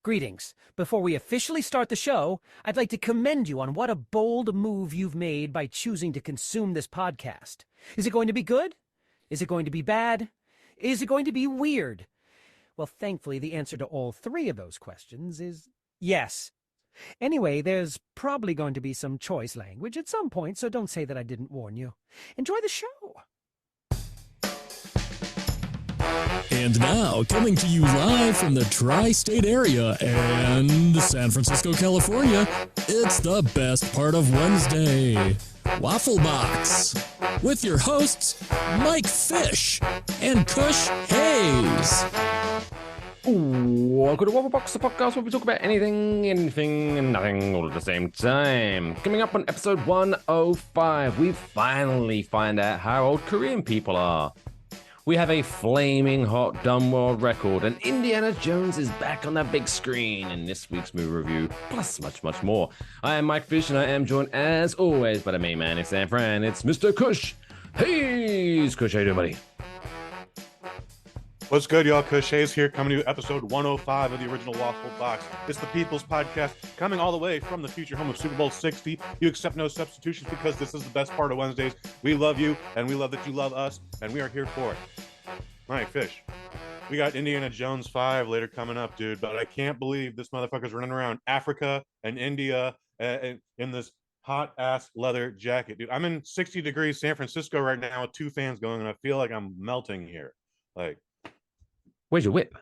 Greetings. Before we officially start the show, I'd like to commend you on what a bold move you've made by choosing to consume this podcast. Is it going to be good? Is it going to be bad? Is it going to be weird? Well, thankfully, the answer to all three of those questions is yes. Anyway, there's probably going to be some choice language at some point, so don't say that I didn't warn you. Enjoy the show. And now, coming to you live from the tri-state area and San Francisco, California, it's the best part of Wednesday, Waffle Box, with your hosts, Mike Fish and Kush Hayes. Welcome to Waffle Box, the podcast where we talk about anything, and nothing all at the same time. Coming up on episode 105, we finally find out how old Korean people are. We have a flaming hot dumb world record, and Indiana Jones is back on the big screen in this week's movie review, plus much, much more. I am Mike Fish, and I am joined, as always, by the main man in San Fran. It's Mr. Kush. Hey, Kush, how you doing, buddy? What's good, y'all? Kush Hayes here, coming to you episode 105 of the original Waffle Box. It's the People's Podcast, coming all the way from the future home of Super Bowl 60. You accept no substitutions because this is the best part of Wednesdays. We love you, and we love that you love us, and we are here for it. Mike Fish, we got Indiana Jones 5 later coming up, dude, but I can't believe this motherfucker's running around Africa and India in this hot-ass leather jacket. Dude, I'm in 60 degrees San Francisco right now with two fans going, and I feel like I'm melting here. Like, where's your whip?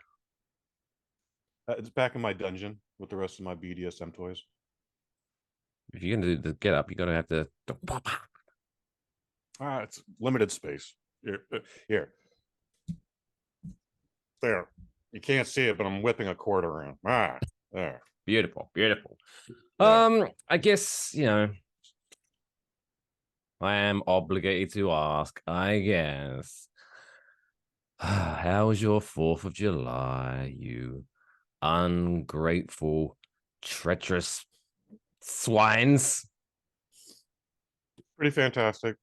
It's back in my dungeon with the rest of my BDSM toys. If you're going to do the get up, you're going to have to... It's limited space. Here. There. You can't see it, but I'm whipping a cord around. There. Beautiful, beautiful. Yeah. I guess, I am obligated to ask, I guess. How was your 4th of July, you ungrateful, treacherous swines? Pretty fantastic.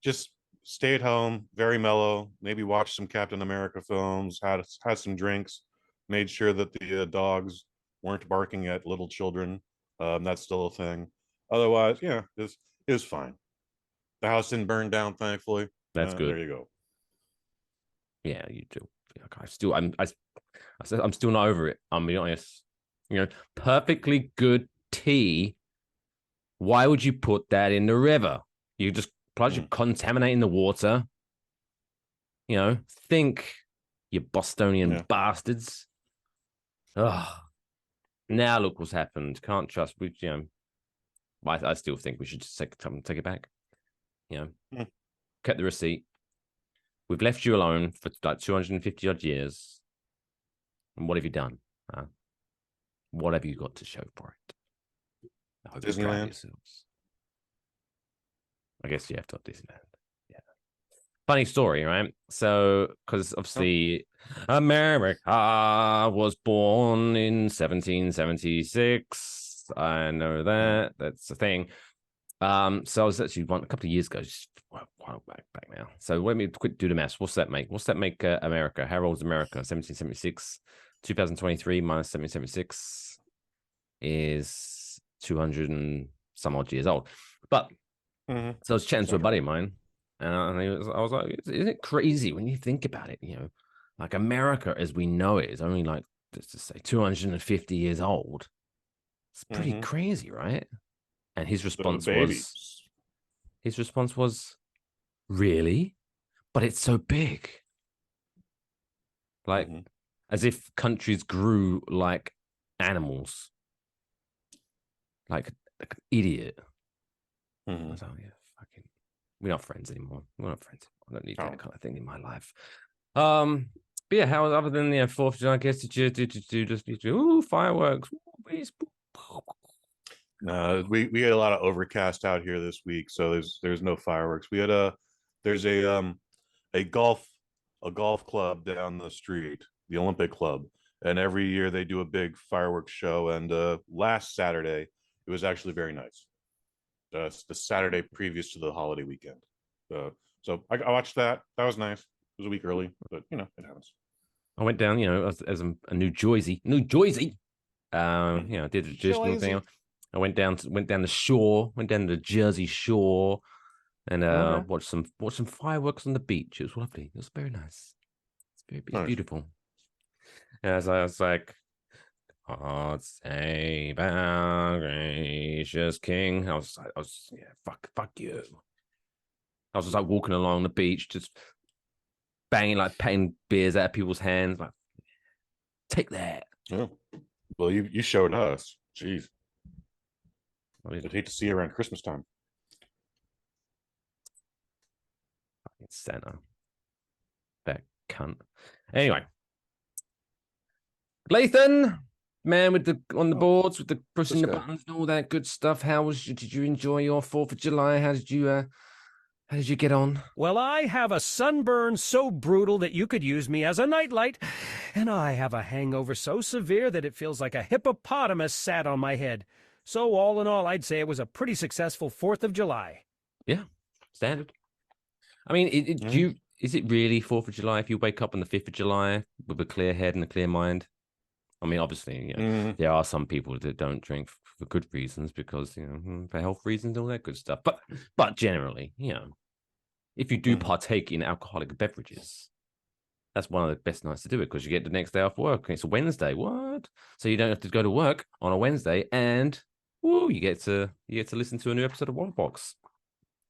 Just stayed home, very mellow, maybe watched some Captain America films, had some drinks, made sure that the dogs weren't barking at little children. That's still a thing. Otherwise, it was fine. The house didn't burn down, thankfully. That's good. There you go. Yeah, you do. I'm still not over it. I'm being honest. Perfectly good tea. Why would you put that in the river? You just you're contaminating the water. Think, you Bostonian bastards. Oh, now look what's happened. Can't trust. I still think we should just take it back. Kept the receipt. We've left you alone for like 250 odd years. And what have you done? What have you got to show for it? I hope you're proud of yourselves. I guess you have to have Disneyland. Yeah. Funny story, right? So, because obviously America was born in 1776. I know that. That's the thing. So I was actually a couple of years ago, just a while back now. So let me quick do the maths. What's that make? America? How old is America? 1776. 2023 minus 1776 is 200 and some odd years old. But so I was chatting to a buddy of mine, and I was like, isn't it crazy when you think about it? Like America as we know it is only like, let's just say 250 years old. It's pretty crazy, right? And his response was, really? But it's so big. Like, as if countries grew like animals. Like an idiot. I was like, we're not friends anymore. I don't need that kind of thing in my life. But yeah, how other than the 4th of July, I guess, did you do fireworks? No, we had a lot of overcast out here this week, so there's no fireworks. We had there's a golf club down the street, the Olympic Club, and every year they do a big fireworks show. And last Saturday, it was actually very nice. The Saturday previous to the holiday weekend. So I watched that. That was nice. It was a week early, but it happens. I went down, as a New Jersey Did the traditional lazy. thing. I went down the shore, went down to the Jersey Shore, and Okay. watched some fireworks on the beach. It was lovely. It was very nice. It's Nice. beautiful. As I was like, God save our gracious King. I was fuck you. I was just like walking along the beach, just banging, like patting beers out of people's hands, like, take that. Yeah. Well, you showed us. Jeez. What I'd hate to see you around Christmas time. Santa. That cunt. Anyway. Lathan, man with the on the boards with the pushing the guy. buttons and all that good stuff. Did you enjoy your 4th of July? How did you get on? Well, I have a sunburn so brutal that you could use me as a nightlight, and I have a hangover so severe that it feels like a hippopotamus sat on my head. So all in all, I'd say it was a pretty successful 4th of July. Yeah, standard. I mean, is it really 4th of July if you wake up on the 5th of July with a clear head and a clear mind? I mean, obviously, there are some people that don't drink for good reasons because, for health reasons, all that good stuff. But generally, if you do partake in alcoholic beverages, that's one of the best nights to do it because you get the next day off work. And it's a Wednesday. What? So you don't have to go to work on a Wednesday, and you get to listen to a new episode of Waffle Box.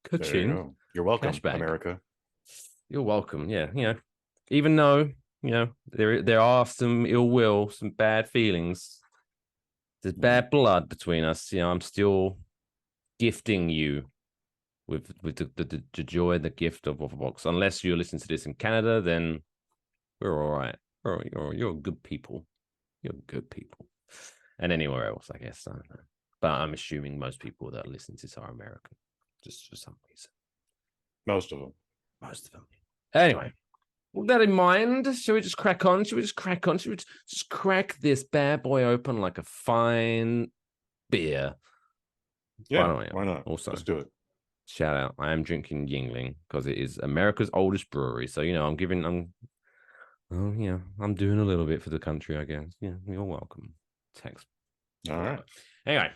Ka-ching. You're welcome, Cashback. America. You're welcome. Yeah, even though there are some ill will, some bad feelings, there's bad blood between us. I'm still gifting you with the joy and the gift of Waffle Box. Unless you're listening to this in Canada, then we're all right. You're good people. You're good people. And anywhere else, I guess. I don't know. But I'm assuming most people that listen to this are American, just for some reason. Most of them. Anyway, with that in mind, shall we just crack on? Should we just crack this bad boy open like a fine beer? Yeah, why not? Also, let's do it. Shout out. I am drinking Jingle because it is America's oldest brewery. So, I'm doing a little bit for the country, I guess. Yeah, you're welcome. Thanks. All right. Anyway,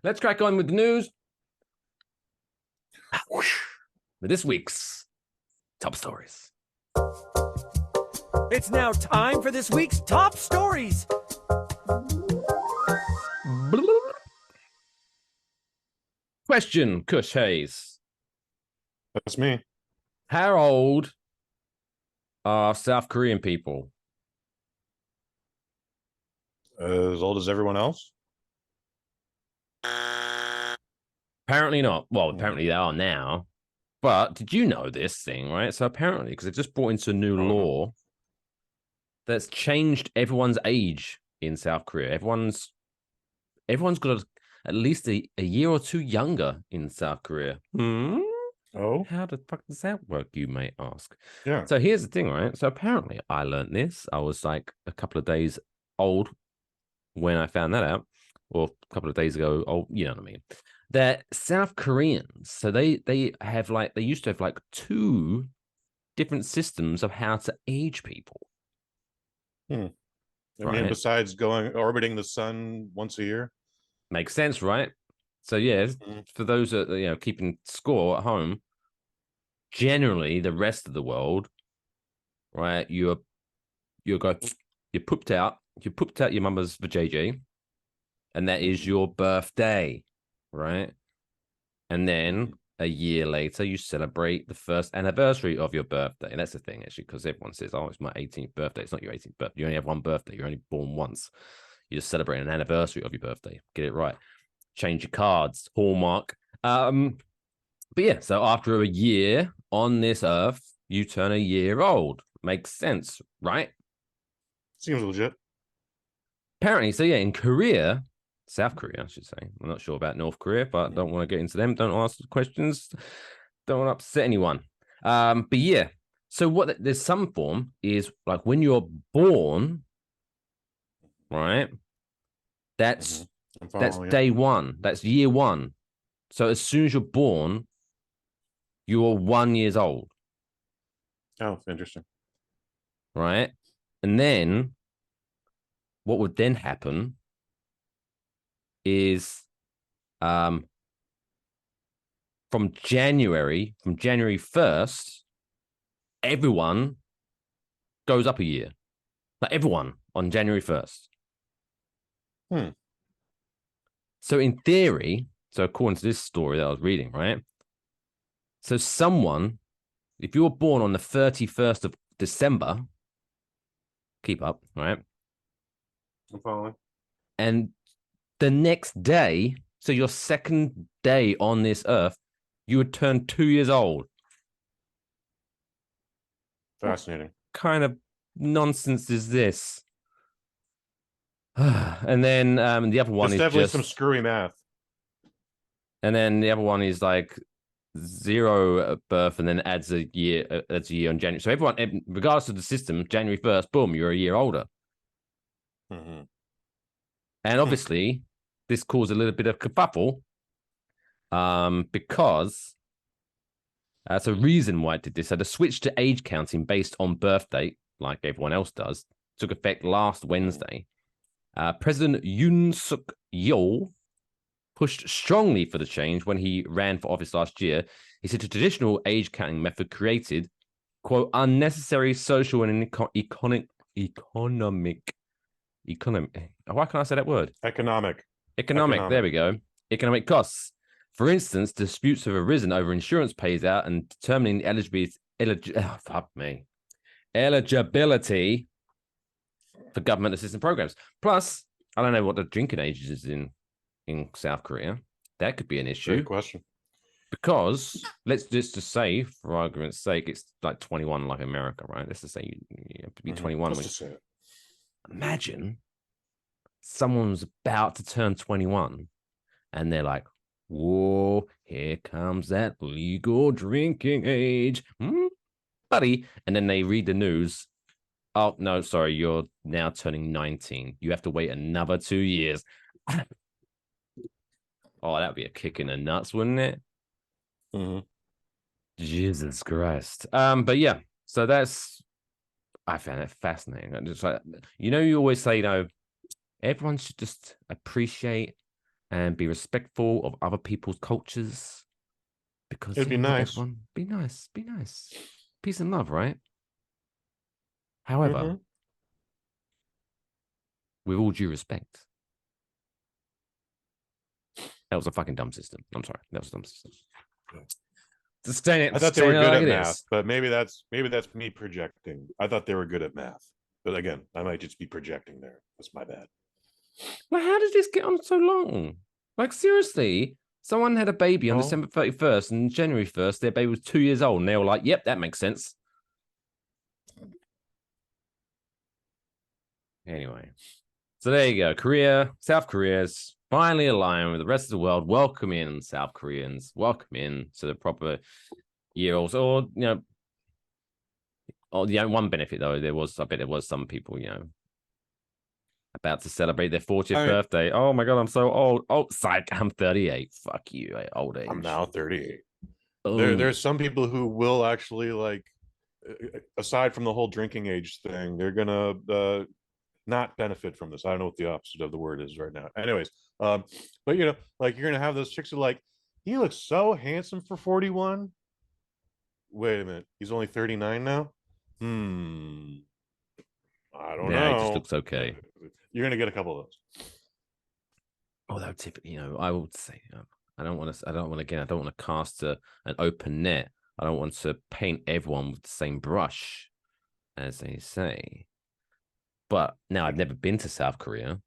let's crack on with the news. With this week's top stories. It's now time for this week's top stories. Question, Kush Hayes. That's me. How old are South Korean people? As old as everyone else? Apparently not. Well, apparently they are now. But did you know this thing, right? So apparently, because they just brought into a new law that's changed everyone's age in South Korea. Everyone's got at least a year or two younger in South Korea. Oh, how the fuck does that work, you may ask? Yeah. So here's the thing, right? So apparently I learned this. I was like a couple of days old when I found that out, or a couple of days ago. Oh, you know what I mean? That South Koreans, so they used to have like two different systems of how to age people. I mean, besides orbiting the sun once a year. Makes sense, right? So yeah, for those that keeping score at home, generally the rest of the world, right? You pooped out your mama's vajayjay, and that is your birthday, right? And then a year later, you celebrate the first anniversary of your birthday. And that's the thing, actually, because everyone says, oh, it's my 18th birthday. It's not your 18th birthday. You only have one birthday. You're only born once. You just celebrate an anniversary of your birthday. Get it right. Change your cards. Hallmark. But yeah, so after a year on this earth, you turn a year old. Makes sense, right? Seems legit. Apparently, so yeah, in Korea, South Korea, I should say. I'm not sure about North Korea, but I don't want to get into them. Don't ask questions. Don't want to upset anyone. But yeah, so there's some form is like when you're born, right? That's day one. That's year one. So as soon as you're born, you are 1 year old. Oh, interesting. Right? And then what would then happen is from January 1st, everyone goes up a year. Like everyone on January 1st. So in theory, so according to this story that I was reading, right? So someone, if you were born on the 31st of December, keep up, right? I'm following. And the next day, so your second day on this earth, you would turn 2 years old. Fascinating. What kind of nonsense is this? And then the other one It's is definitely just some screwy math. And then the other one is like 0 at birth and then adds a year on January. So everyone, regardless of the system, January 1st, boom, you're a year older. Mm-hmm. And obviously, this caused a little bit of kerfuffle because that's a reason why it did this. So the switch to age counting based on birth date, like everyone else does, took effect last Wednesday. President Yoon Suk Yeol pushed strongly for the change when he ran for office last year. He said the traditional age counting method created, quote, unnecessary social and economic. Why can't I say that word? Economic. There we go. Economic costs. For instance, disputes have arisen over insurance pays out and determining eligibility for government assistance programs. Plus, I don't know what the drinking age is in South Korea. That could be an issue. Great question. Because let's just say, for argument's sake, it's like 21 like America, right? Let's just say you have to be 21. Let's just say it. Imagine someone's about to turn 21 and they're like, whoa, here comes that legal drinking age. Buddy. And then they read the news. Oh, no, sorry, you're now turning 19. You have to wait another 2 years. Oh, that'd be a kick in the nuts, wouldn't it? Mm-hmm. Jesus Christ. But yeah, so I found it fascinating. Just like, you always say, everyone should just appreciate and be respectful of other people's cultures because it'd be nice. Be nice. Peace and love, right? However, with all due respect, that was a fucking dumb system. I'm sorry, that was a dumb system. I thought they were good at math, but maybe that's me projecting. I thought they were good at math, but again, I might just be projecting there. That's my bad. Well, how did this get on so long? Like seriously, someone had a baby on December 31st and January 1st, their baby was 2 years old, and they were like, "Yep, that makes sense." Anyway, so there you go. South Korea's finally aligned with the rest of the world. Welcome in, South Koreans. Welcome in to the proper year olds. Or, one benefit though, I bet there was some people, about to celebrate their 40th birthday. Oh my God, I'm so old. Oh, psych, I'm 38. Fuck you, old age. I'm now 38. There's some people who will actually, like, aside from the whole drinking age thing, they're gonna not benefit from this. I don't know what the opposite of the word is right now. Anyways, but like, you're gonna have those chicks who are like, he looks so handsome for 41. Wait a minute, he's only 39 now. I don't know. He just looks okay. You're gonna get a couple of those. Although typically, I would say, I don't want to cast an open net. I don't want to paint everyone with the same brush, as they say. But now I've never been to South Korea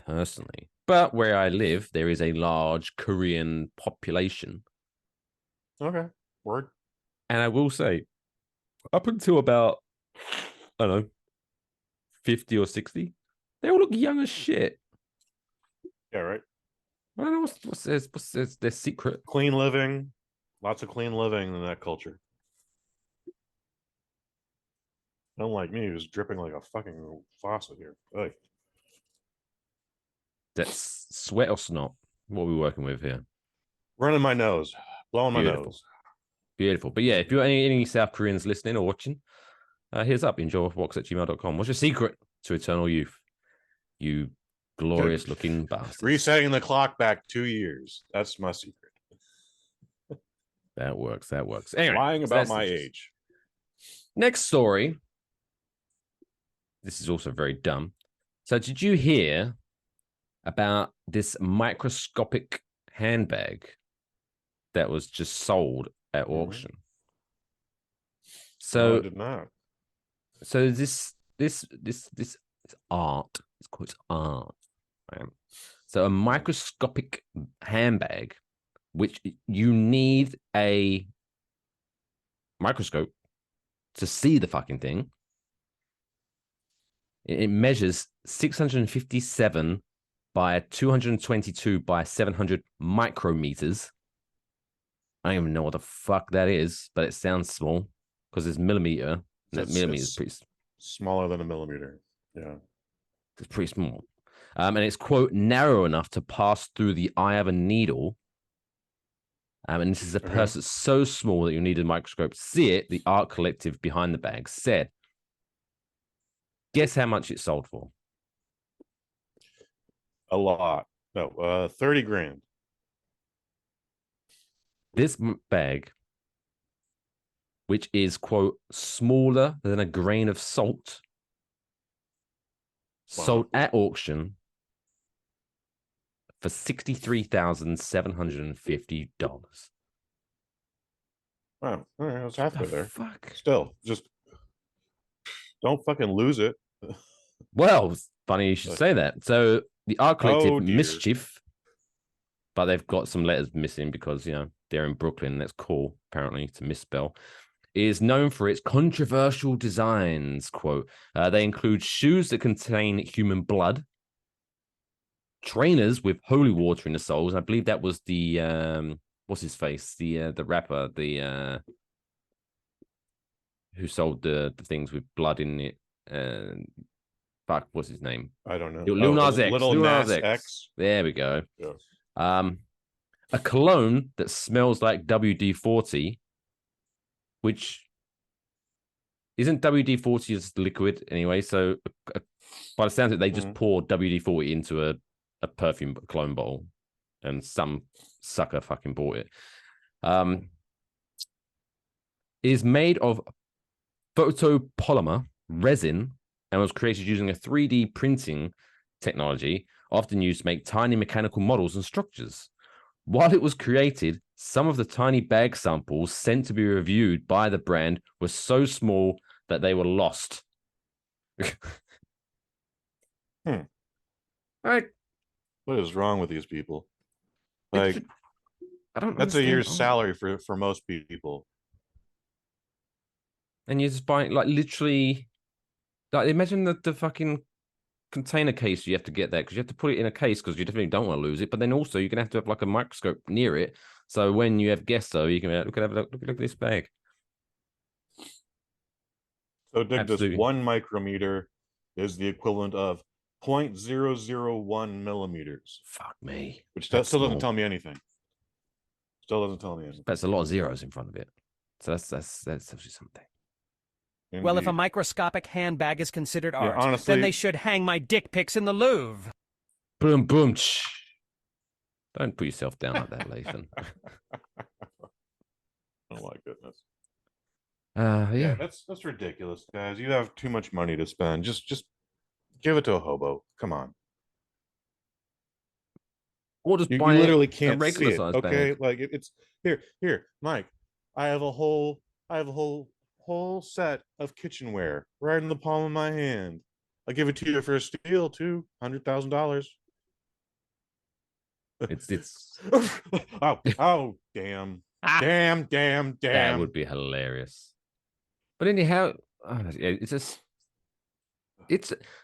personally. But where I live, there is a large Korean population. Okay, word. And I will say, up until about, I don't know, 50 or 60, they all look young as shit. Yeah, right. I don't know what's their secret. Clean living, lots of clean living in that culture. Unlike me, who's dripping like a fucking faucet here. Hey. That's sweat or snot? What are we working with here? Running my nose, blowing my nose. Beautiful. But yeah, if you're any South Koreans listening or watching, here's up. Enjoywafflebox@gmail.com. What's your secret to eternal youth? You glorious looking bastards. Resetting the clock back 2 years. That's my secret. That works. Anyway, Lying about my age. Next story. This is also very dumb. So did you hear about this microscopic handbag that was just sold at auction? So no, I did not. So this art, it's called art. Right? So a microscopic handbag, which you need a microscope to see the fucking thing. It measures 657 by 222 by 700 micrometers. I don't even know what the fuck that is, but it sounds small because it's millimeter. That millimeter is pretty smaller than a millimeter. Yeah, it's pretty small, and it's quote narrow enough to pass through the eye of a needle. And this is a purse that's so small that you need a microscope to see it. The art collective behind the bag said. Guess how much it sold for? A lot. No, 30 grand. This bag, which is, quote, smaller than a grain of salt, sold at auction for $63,750. Wow, all right, I was halfway there. Fuck. Still, just don't fucking lose it. Well, funny you should say that. So the art collective dear. Mischief, but they've got some letters missing because, you know, they're in Brooklyn. That's cool, apparently, to misspell. Is known for its controversial designs, quote. They include shoes that contain human blood, trainers with holy water in the soles. I believe that was the what's his face? The rapper, who sold the things with blood in it. Fuck, what's his name? I don't know. Lil Nas X. Little Lil Nas Nas X. There we go. Yeah. A cologne that smells like WD-40, which isn't WD-40 as liquid anyway. So by the sounds of it, they just pour WD-40 into a perfume cologne bottle, and some sucker fucking bought it. It is made of photopolymer resin and was created using a 3D printing technology often used to make tiny mechanical models and structures. While it was created, some of the tiny bag samples sent to be reviewed by the brand were so small that they were lost. All right. What is wrong with these people? Like, I don't. That's a year's salary for most people. And you're just buying, like, literally, like, imagine the fucking container case you have to get that, because you have to put it in a case because you definitely don't want to lose it. But then also you're gonna have to have like a microscope near it, so when you have guests, though, you can look at this bag. So, Dick, this 1 micrometer is the equivalent of 0.001 millimeters. Fuck me. Which still doesn't tell me anything. Still doesn't tell me anything. That's a lot of zeros in front of it. So that's actually something. Indeed. Well, if a microscopic handbag is considered art, honestly, then they should hang my dick pics in the Louvre. Boom, boom. Shh. Don't put yourself down like that, Lathan. Oh my goodness. Yeah. That's ridiculous, guys. You have too much money to spend. Just give it to a hobo. Come on. Or just you buy literally a can't regular see it. size Okay, bag. like it's here, Mike. I have a whole set of kitchenware right in the palm of my hand. I'll give it to you for a steal too. $100,000. It's oh damn. Damn. That would be hilarious. But anyhow, it's just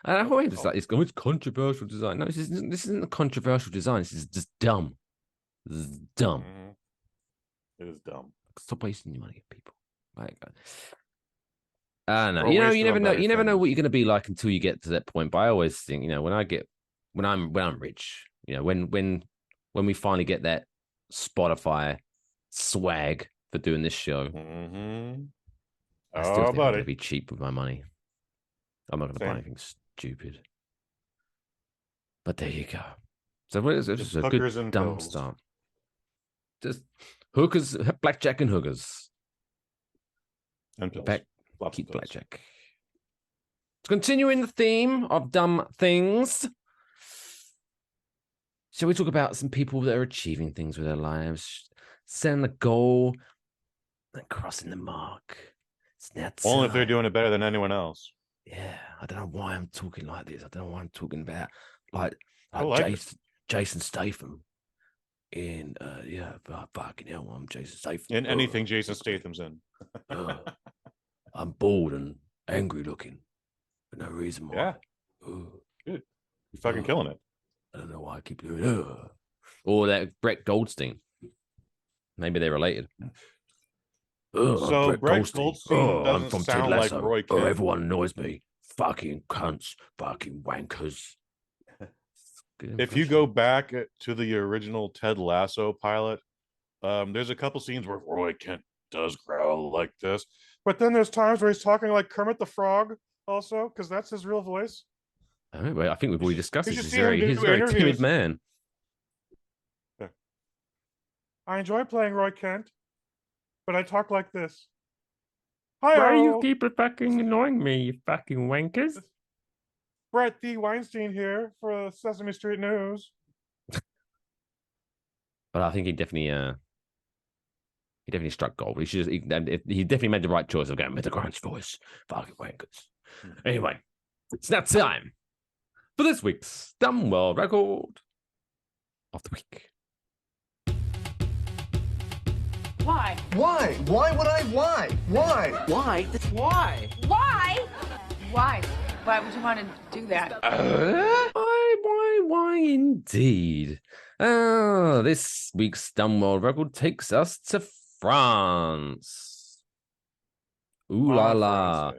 I always just like it's controversial design. No, this isn't a controversial design. This is just dumb. This is dumb. It is dumb. Stop wasting your money, people. Like, I don't know. Or You never know. You never know things. what you're going to be like until you get to that point. But I always think, when I'm rich, when we finally get that Spotify swag for doing this show, I still think I'm going to be cheap with my money. I'm not going to buy anything stupid. But there you go. So what is it? Just a hookers good and dumb pills. start. Just hookers, blackjack and hookers. And pills. Back, Lots of keep pills. blackjack. Continuing the theme of dumb things, shall we talk about some people that are achieving things with their lives, setting a goal, and crossing the mark? It's now Only if they're time. doing it better than anyone else. Yeah, I don't know why I'm talking like this. I don't know why I'm talking about like like it. Jason Statham in fucking hell, I'm Jason Statham. In anything Jason Statham's in. I'm bored and angry looking for no reason why. Yeah. Good. You're fucking killing it. I don't know why I keep doing it. Or that Brett Goldstein. Maybe they're related. So Brett Goldstein I'm doesn't from sound Ted like Lasso. Roy Kent. Everyone annoys me. Fucking cunts. Fucking wankers. If you go back to the original Ted Lasso pilot, there's a couple scenes where Roy Kent does growl like this, but then there's times where he's talking like Kermit the Frog also, because that's his real voice. I think we've already discussed this. He's see him a do very timid interviews. man. I enjoy playing Roy Kent, but I talk like this. Hi, Why you keep fucking annoying me, you fucking wankers? Brett D. Weinstein here for Sesame Street News. But I think he definitely struck gold. He definitely made the right choice of going with the grunge voice. Fucking wankers. Anyway, it's now time for this week's Dumb World Record of the Week. Why? Why? Why would I? Why? Why? Why? Why? Why? Why? Why would you want to do that? Why indeed? This week's Dumb World Record takes us to France. Ooh la la.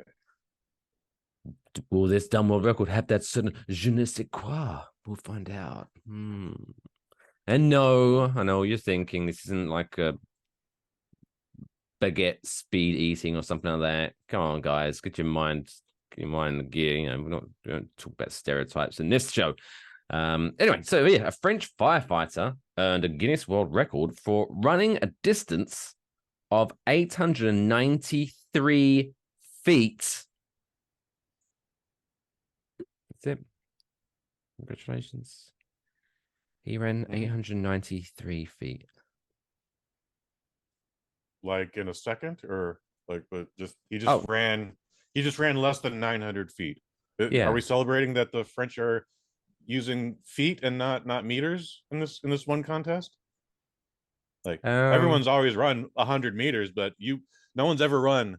Will this Dumb World Record have that certain je ne sais quoi? We'll find out. And no, I know you're thinking this isn't like a baguette speed eating or something like that. Come on, guys, get your mind in the gear. You know, we don't talk about stereotypes in this show. Anyway, so yeah, a French firefighter earned a Guinness World Record for running a distance of 893 feet. That's it. Congratulations. He ran 893 feet. Like in a second, or like, but he just ran less than 900 feet. Yeah. Are we celebrating that the French are using feet and not meters in this one contest? Like everyone's always run 100 meters, but no one's ever run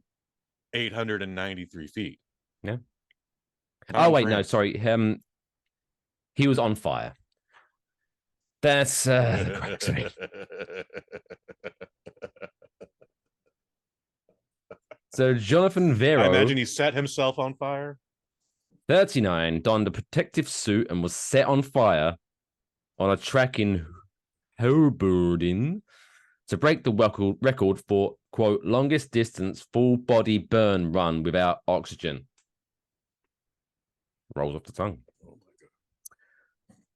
893 feet. Yeah. Not wait, France. no, sorry. He was on fire. That's the correct thing. So Jonathan Vero, I imagine he set himself on fire. 39, donned a protective suit and was set on fire on a track in Hoboken to break the record for, quote, longest distance full body burn run without oxygen. Rolls off the tongue. Oh my God.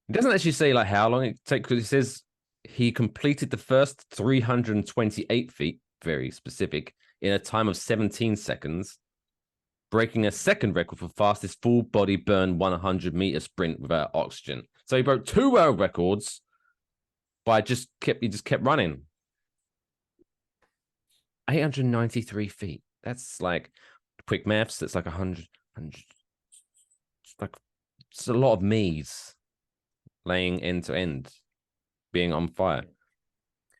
It doesn't actually say like how long it takes, because it says he completed the first 328 feet, very specific, in a time of 17 seconds, breaking a second record for fastest full body burn 100-meter sprint without oxygen. So he broke 2 world records by just kept running. 893 feet. That's like quick maths. That's like 100. It's a lot of me's laying end to end, being on fire.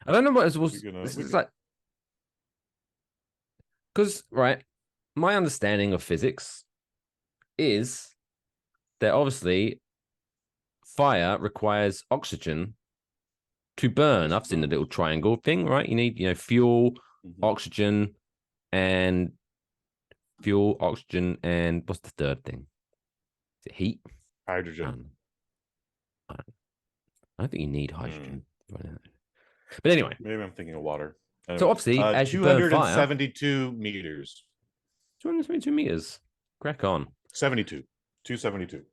I don't know what it was. It's like, because, right, my understanding of physics is that obviously fire requires oxygen to burn. I've seen the little triangle thing, right? You need, fuel, oxygen, and what's the third thing? Is it heat? Hydrogen. I don't think you need hydrogen. But anyway. Maybe I'm thinking of water. Anyway, So obviously, as you burn fire, 272 meters. 272 meters. Crack on. 72. 272.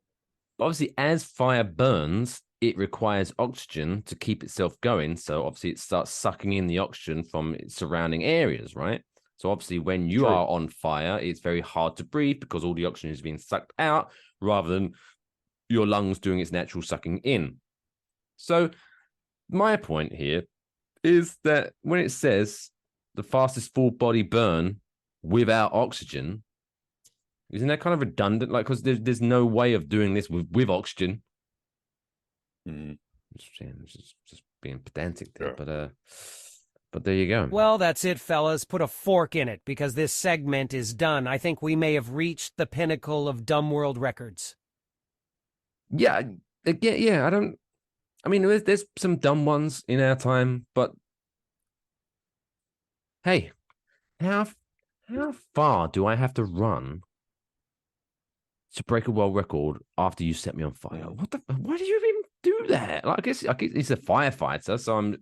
obviously, as fire burns, it requires oxygen to keep itself going. So obviously, it starts sucking in the oxygen from its surrounding areas, right? So obviously, when you True. are on fire, it's very hard to breathe because all the oxygen is being sucked out rather than your lungs doing its natural sucking in. So my point here is that when it says the fastest full body burn without oxygen, isn't that kind of redundant? Like, because there's no way of doing this with oxygen. Mhm. Just being pedantic there, Yeah. but there you go. Well, that's it, fellas. Put a fork in it, because this segment is done. I think we may have reached the pinnacle of dumb world records. Yeah, again, yeah. I mean, there's some dumb ones in our time, but hey, how far do I have to run to break a world record after you set me on fire? Why do you even do that? Like, I guess he's a firefighter, so I'm.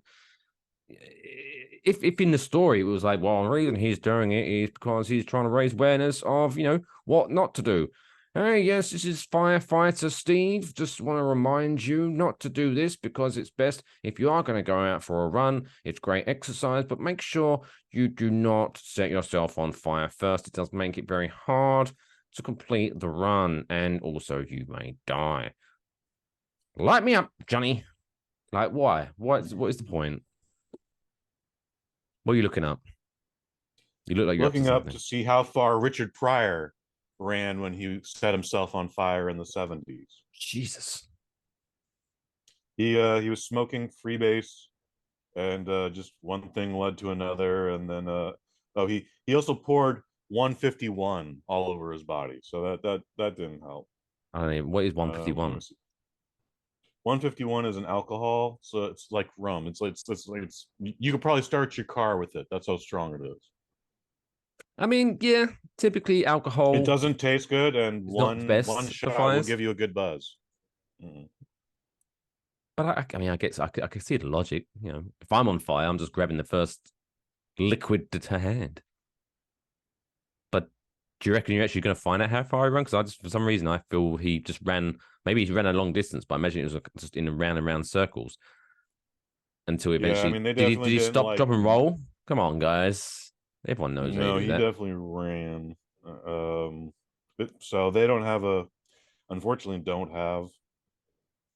If in the story it was like, well, the reason he's doing it is because he's trying to raise awareness of, what not to do. Hey, yes, this is firefighter Steve. Just want to remind you not to do this because it's best if you are going to go out for a run. It's great exercise, but make sure you do not set yourself on fire first. It does make it very hard to complete the run, and also you may die. Light me up, Johnny. Like, why? What is the point? What are you looking up? You look like you're Looking up up to to see how far Richard Pryor ran when he set himself on fire in the 70s. Jesus. He was smoking freebase, and just one thing led to another, and then he also poured 151 all over his body, so that didn't help. I don't even. What is 151? 151 is an alcohol, so it's like rum. It's you could probably start your car with it. That's how strong it is. I mean, yeah, typically alcohol. It doesn't taste good, and It's not the best one for shot will fires. give you a good buzz. Mm. But I mean, I guess I can see the logic. If I'm on fire, I'm just grabbing the first liquid to hand. But do you reckon you're actually going to find out how far he ran? Because for some reason, I feel he just ran. Maybe he ran a long distance, but I imagine it was just in round and round circles until eventually. Yeah, I mean, they did definitely he didn't stop, drop, and roll? Come on, guys. Everyone knows how No, you do he that. definitely ran. So they unfortunately, don't have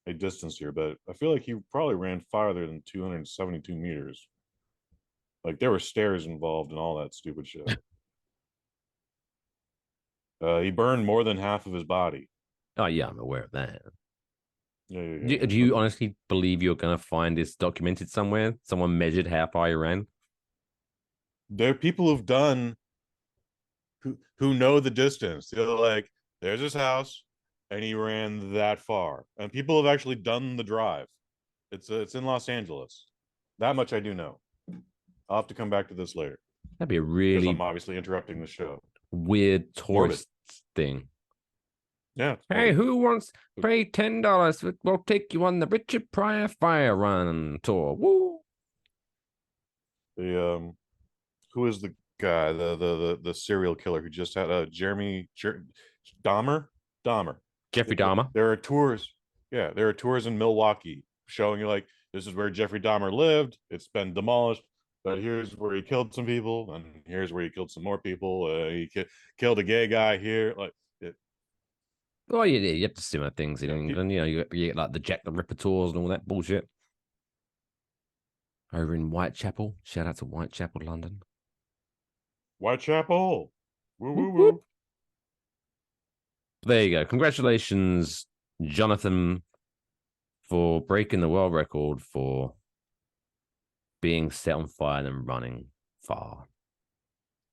a distance here, but I feel like he probably ran farther than 272 meters. Like there were stairs involved and all that stupid shit. He burned more than half of his body. Oh yeah, I'm aware of that. Yeah. Do you honestly believe you're going to find this documented somewhere? Someone measured how far you ran? There are people who've done who know the distance. They're like, there's his house, and he ran that far. And people have actually done the drive. It's in Los Angeles. That much I do know. I'll have to come back to this later That'd be a because really I'm obviously interrupting the show. weird tourist thing. Yeah. Hey, who wants to pay $10? We'll take you on the Richard Pryor Fire Run tour. Woo! The who is the guy, the serial killer who just had Dahmer? Jeffrey Dahmer. There are tours. Yeah, there are tours in Milwaukee showing you like this is where Jeffrey Dahmer lived. It's been demolished, but here's where he killed some people, and here's where he killed some more people. He killed a gay guy here. Like it. Oh, yeah, you have to similar things in Yeah, England. You get like the Jack the Ripper tours and all that bullshit. Over in Whitechapel. Shout out to Whitechapel, London. Whitechapel. Woo woo Whoop, woo. whoop. There you go. Congratulations, Jonathan, for breaking the world record for being set on fire and running far.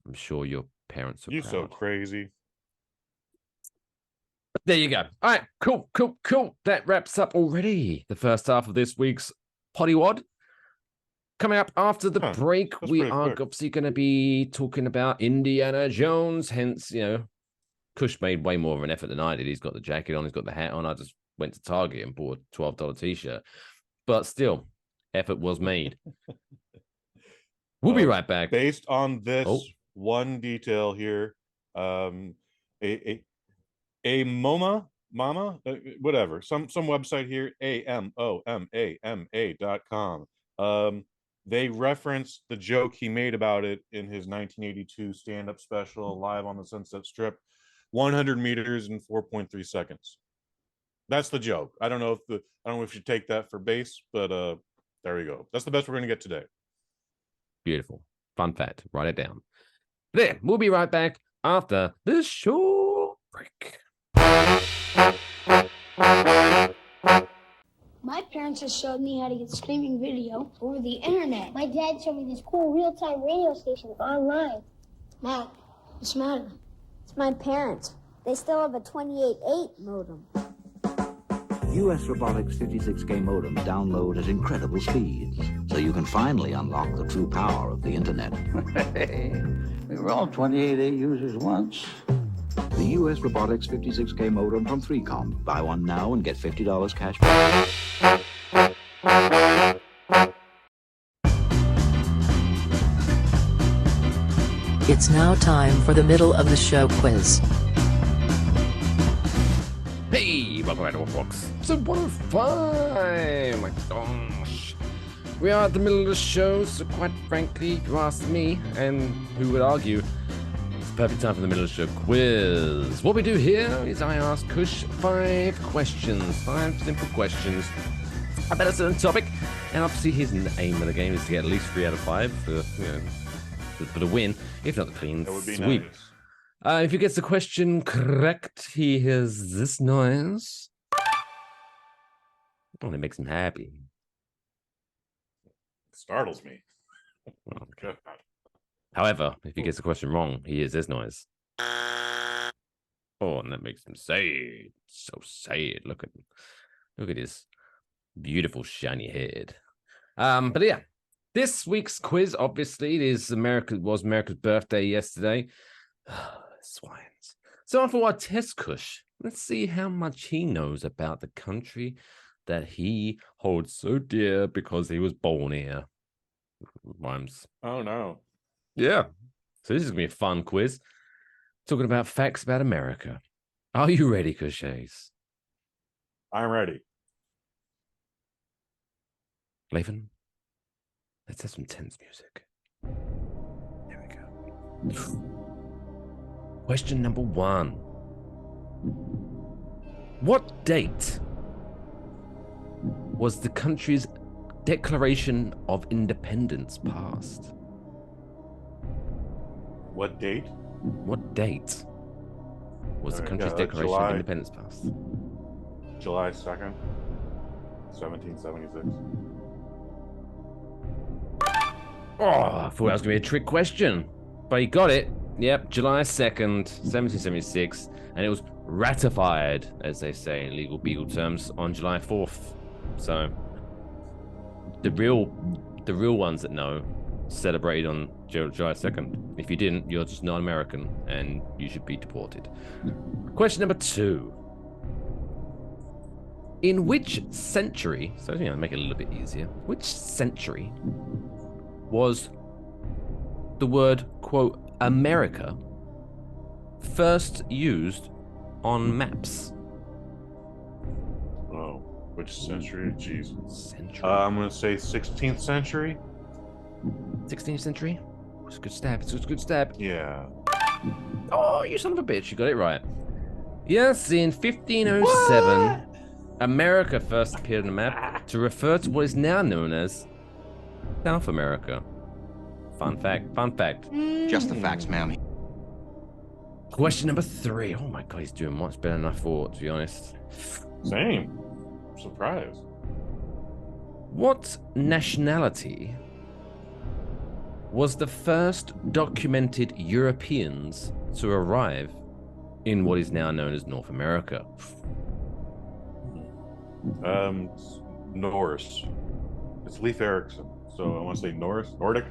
I'm sure your parents are You proud. so crazy. There you go. All right, cool. That wraps up already the first half of this week's Poddywad. Coming up after the break, we are obviously going to be talking about Indiana Jones. Hence, Kush made way more of an effort than I did. He's got the jacket on, he's got the hat on. I just went to Target and bought a $12 t-shirt. But still, effort was made. We'll be right back. Based on this one detail here, a MoMA Mama, whatever. Some website here, AMOMAMA.com. They referenced the joke he made about it in his 1982 stand-up special, Live on the Sunset Strip. 100 meters in 4.3 seconds. That's the joke. I don't know if you take that for base, but there we go. That's the best we're gonna get today. Beautiful. Fun fact. Write it down. There, we'll be right back after this short break. My parents just showed me how to get streaming video over the internet. My dad showed me this cool real-time radio station online. Matt, what's the matter? It's my parents. They still have a 28.8 modem. US Robotics 56K modems download at incredible speeds, so you can finally unlock the true power of the internet. We were all 28A users once. The US Robotics 56K modem from 3Com. Buy one now and get $50 cash back. It's now time for the middle of the show quiz. Hey, welcome back to Waffle Box. Episode 105. My gosh. We are at the middle of the show, so quite frankly, if you ask me, and who would argue, it's the perfect time for the middle of the show quiz. What we do here is I ask Kush 5 questions, 5 simple questions about a certain topic, and obviously his aim of the game is to get at least 3 out of 5 for the win, if not the clean That would be sweep. nice. If he gets the question correct, he hears this noise. Oh, it makes him happy. Startles me. Okay. However, if he gets the question wrong, he hears this noise. Oh, and that makes him sad. So sad. Look at his beautiful shiny head. But yeah, this week's quiz, obviously, was America's birthday yesterday. Swines. So for our test, Kush, let's see how much he knows about the country that he holds so dear because he was born here. Rhymes. Oh no. Yeah. So this is gonna be a fun quiz. Talking about facts about America. Are you ready, Kushes? I'm ready. Lathan, let's have some tense music. There we go. Question number 1. What date was the country's Declaration of Independence passed? What date? What date was the country's Declaration of Independence passed? July 2nd, 1776. Oh, I thought that was going to be a trick question, but you got it. Yep, July 2nd, 1776, and it was ratified, as they say in legal beagle terms, on July 4th. So, the real ones that know celebrated on July 2nd. If you didn't, you're just not American, and you should be deported. Question number 2. In which century, so make it a little bit easier, which century was the word, quote, America first used on maps? Oh, which century? Jeez. Century. I'm going to say 16th century. 16th century? It's a good stab. It's a good stab. Yeah. Oh, you son of a bitch. You got it right. Yes, in 1507, America first appeared on the map to refer to what is now known as South America. Fun fact. Fun fact. Just the facts, ma'am. Question number 3. Oh my god, he's doing much better than I thought, to be honest. Same. Surprise. What nationality was the first documented Europeans to arrive in what is now known as North America? Norse. It's Leif Erikson. So I want to say Norse. Nordic?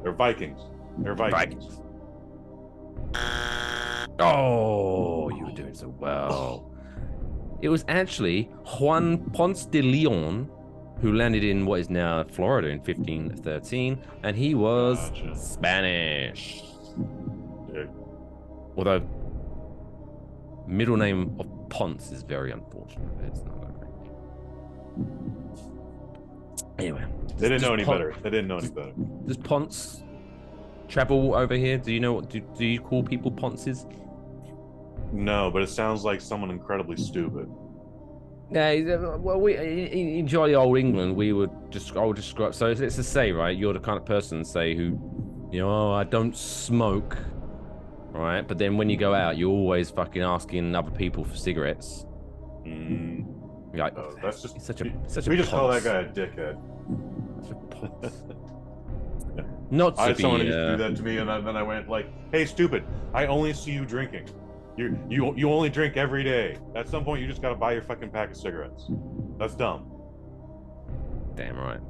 They're Vikings. They're Vikings. Oh, you were doing so well. It was actually Juan Ponce de Leon who landed in what is now Florida in 1513, and he was Spanish. Yeah. Although Middle name of Ponce is very unfortunate. It's not that great. Anyway, They didn't know any better. They didn't know any better. Does Ponce travel over here? Do you know what? Do you call people Ponces? No, but it sounds like someone incredibly stupid. Yeah, well, we in jolly old England, I would describe. So it's to say, right? You're the kind of person, say, who, I don't smoke, right? But then when you go out, you're always fucking asking other people for cigarettes. Like, that's just such a we just call that ponce. guy a dickhead. Not to I had be. someone used to do that to me, and then I went like, "Hey, stupid! I only see you drinking. You only drink every day. At some point, you just gotta buy your fucking pack of cigarettes. That's dumb." Damn right.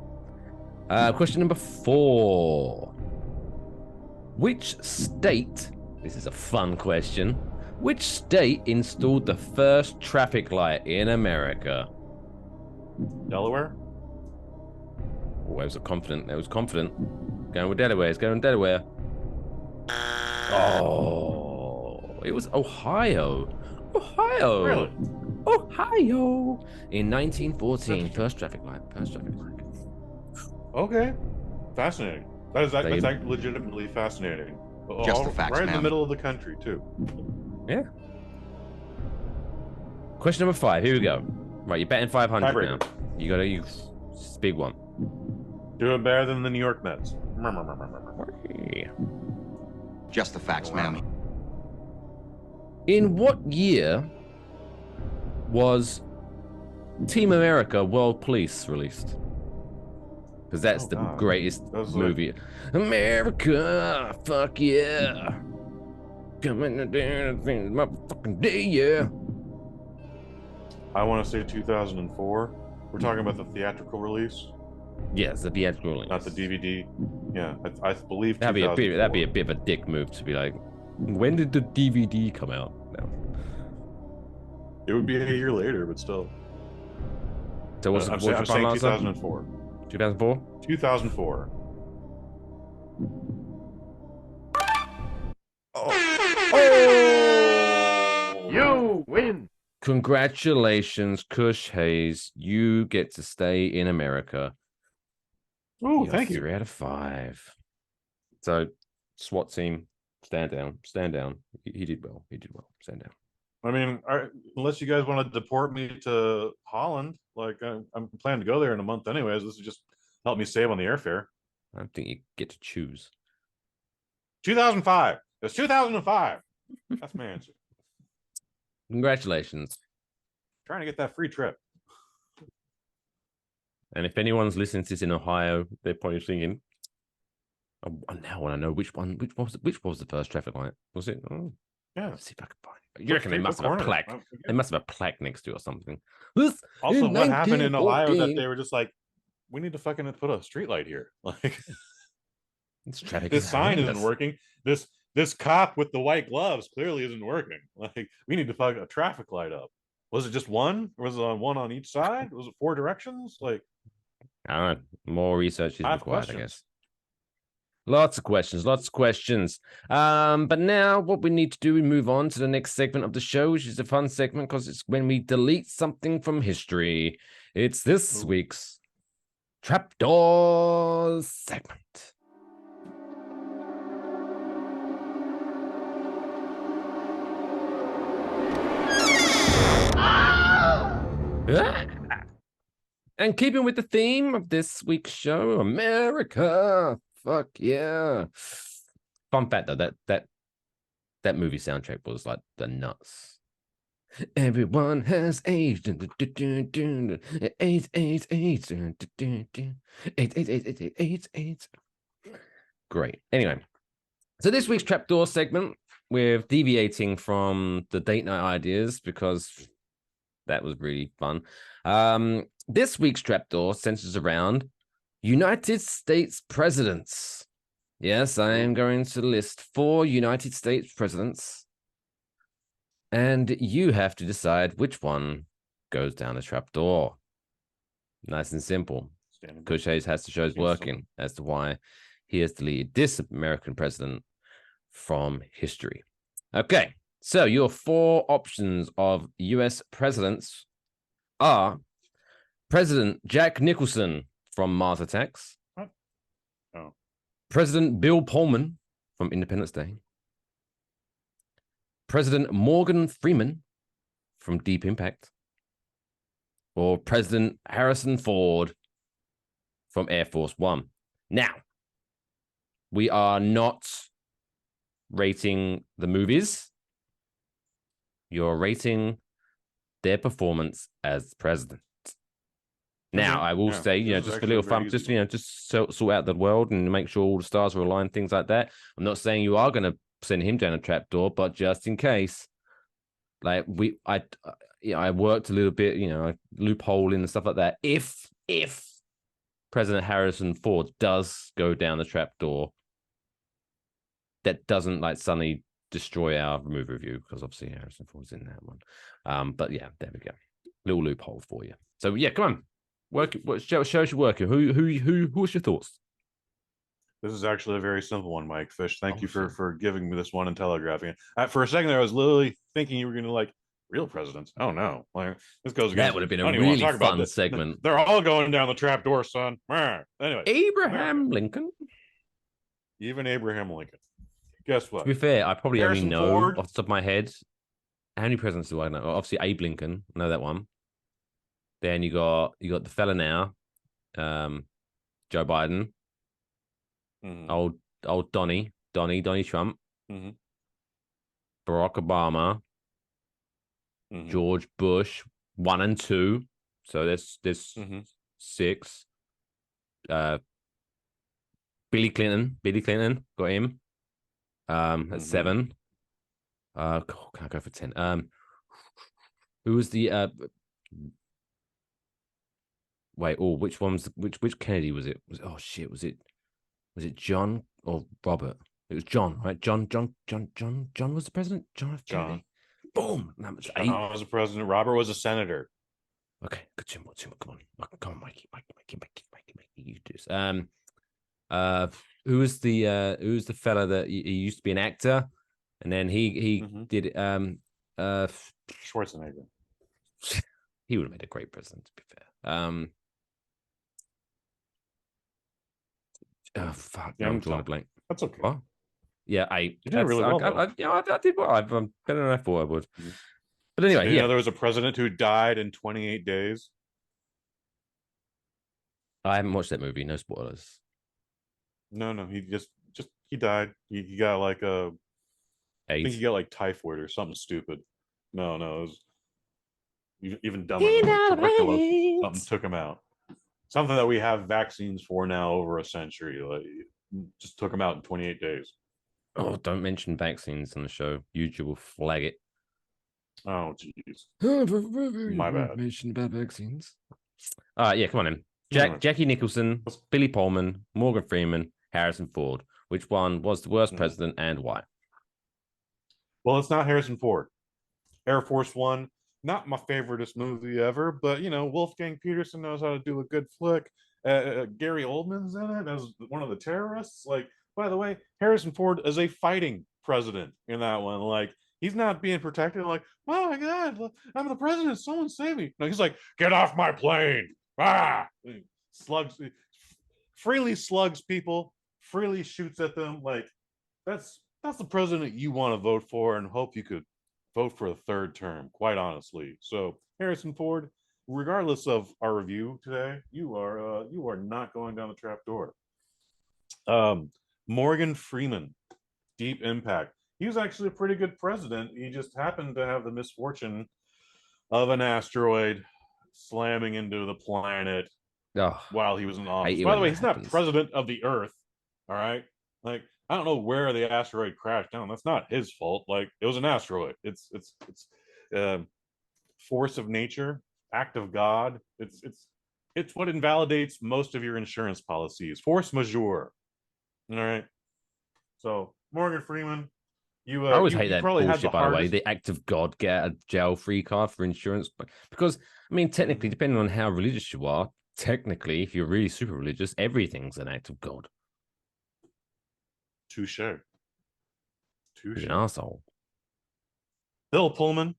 Question number 4. Which state? This is a fun question. Which state installed the first traffic light in America? Delaware. Oh, that was confident. Going with Delaware. It's going with Delaware. Oh, it was Ohio. Really? Ohio. In 1914, first traffic light. Okay, fascinating. That's legitimately fascinating. Just the facts, right in the ma'am. middle of the country too. Yeah. Question number 5. Here we go. Right, you're betting 500 now. Tiebreaker. You gotta use this big one. Doing better than the New York Mets. Just the facts, ma'am. In what year was Team America World Police released? Because that's the greatest movie. America, fuck yeah. Coming down, motherfucking day, yeah. I want to say 2004. We're talking about the theatrical release. Yes, the theatrical release. Not the DVD. Yeah, I believe That'd be a 2004. bit of a dick move to be like, when did the DVD come out? No. It would be a year later, but still. So what's I'm your saying final answer? 2004. 2004? 2004. You win. Congratulations, Kush Hayes. You get to stay in America. Oh, You're thank you. 3 out of 5. So, SWAT team, stand down. He did well. Stand down. I mean, unless you guys want to deport me to Holland, like I'm planning to go there in a month anyways. This would just help me save on the airfare. I don't think you get to choose. 2005. It's 2005. That's my answer. Congratulations. Trying to get that free trip. And if anyone's listening to this in Ohio, they're probably thinking, I now want to know which was the first traffic light. Was it? Oh, yeah. Let's see if I can find it. You reckon they must have a plaque? They must have a plaque next to it or something. Also, what happened in Ohio that they were just like, we need to fucking put a street light here. Like, this sign isn't working. This cop with the white gloves clearly isn't working. Like, we need to fuck a traffic light up. Was it just one? Or was it on one on each side? Was it 4 directions? Like, I don't know. More research is required, questions. I guess. Lots of questions. But now what we need to do, we move on to the next segment of the show, which is a fun segment because it's when we delete something from history. It's this week's Trapdoors segment. And keeping with the theme of this week's show, America, fuck yeah. Fun fact though, that movie soundtrack was like the nuts. Everyone has aged. AIDS. Great. Anyway, so this week's Trapdoor segment, we're deviating from the date night ideas because that was really fun. This week's Trapdoor centers around United States presidents. Yes, I am going to list 4 United States presidents, and you have to decide which one goes down the trapdoor. Nice and simple. Kush Hayes has to show his working as to why he has deleted this American president from history. Okay, So your 4 options of U.S. presidents are President Jack Nicholson from Mars Attacks. What? Oh. President Bill Pullman from Independence Day. President Morgan Freeman from Deep Impact. Or President Harrison Ford from Air Force One. Now, we are not rating the movies. You're rating their performance as president. Now, I will say, just for a little fun, just sort out the world and make sure all the stars are aligned, things like that. I'm not saying you are going to send him down a trapdoor, but just in case, like I worked a little bit, loophole in and stuff like that. If President Harrison Ford does go down the trapdoor, that doesn't suddenly destroy our movie review, because obviously Harrison Ford's in that one. But yeah, there we go. Little loophole for you. So yeah, come on. Show us your working. What's your thoughts? This is actually a very simple one, Mike Fish. Thank you for giving me this one and telegraphing it. For a second there, I was literally thinking you were going to real presidents. Oh no, this goes against. That would have been a really fun segment. They're all going down the trap door, son. Anyway, Abraham Lincoln. Even Abraham Lincoln. Guess what? To be fair, I probably Harrison only know Ford. off the top of my head. How many presidents do I know? Obviously, Abe Lincoln. I know that one. Then you got the fella now, Joe Biden. Mm-hmm. Old Donnie Trump. Mm-hmm. Barack Obama. Mm-hmm. George Bush 1 and 2. So there's 6. Billy Clinton got him. At 7. Can I go for 10? Who was the which one's which Kennedy was it? Was it John or Robert? It was John, right? John was the president. John F. Kennedy. Boom. That was 8. John was a president. Robert was a senator. Okay, good. 2 more. Come on, Mikey. You do this. Who's the fella that he used to be an actor, and then he did Schwarzenegger. He would have made a great president, to be fair. Fuck, I'm drawing a blank. That's okay. What? Yeah, you did really well. I did well. I'm better than I thought I would. But anyway, there was a president who died in 28 days. I haven't watched that movie. No spoilers. No, he he died. He got I think he got typhoid or something stupid. No, it was even dumber. Tuberculosis. Something took him out. Something that we have vaccines for now over a century. Just took him out in 28 days. Oh, don't mention vaccines on the show. YouTube will flag it. Oh, jeez. My bad. Mention about vaccines. Yeah, come on in. Jackie Nicholson, Billy Pullman, Morgan Freeman, Harrison Ford. Which one was the worst president and why? Well, it's not Harrison Ford. Air Force One, not my favoriteest movie ever, but Wolfgang Peterson knows how to do a good flick. Gary Oldman's in it as one of the terrorists. By the way, Harrison Ford is a fighting president in that one. He's not being protected. Oh my God, I'm the president. Someone save me. No, he's get off my plane. Freely slugs people, freely shoots at them. That's the president you want to vote for, and hope you could vote for a third term, quite honestly. So Harrison Ford, regardless of our review today, you are not going down the trap door. Morgan Freeman, Deep Impact. He was actually a pretty good president. He just happened to have the misfortune of an asteroid slamming into the planet while he was in office. By the way, he's not president of the Earth. All right, I don't know where the asteroid crashed down. That's not his fault. It was an asteroid. It's force of nature, act of God. It's what invalidates most of your insurance policies. Force majeure. All right. So Morgan Freeman, I always hate that bullshit. By the way, the act of God, get out of jail free card for insurance, because technically, depending on how religious you are, technically, if you're really super religious, everything's an act of God. Touche. You're an asshole. Bill Pullman,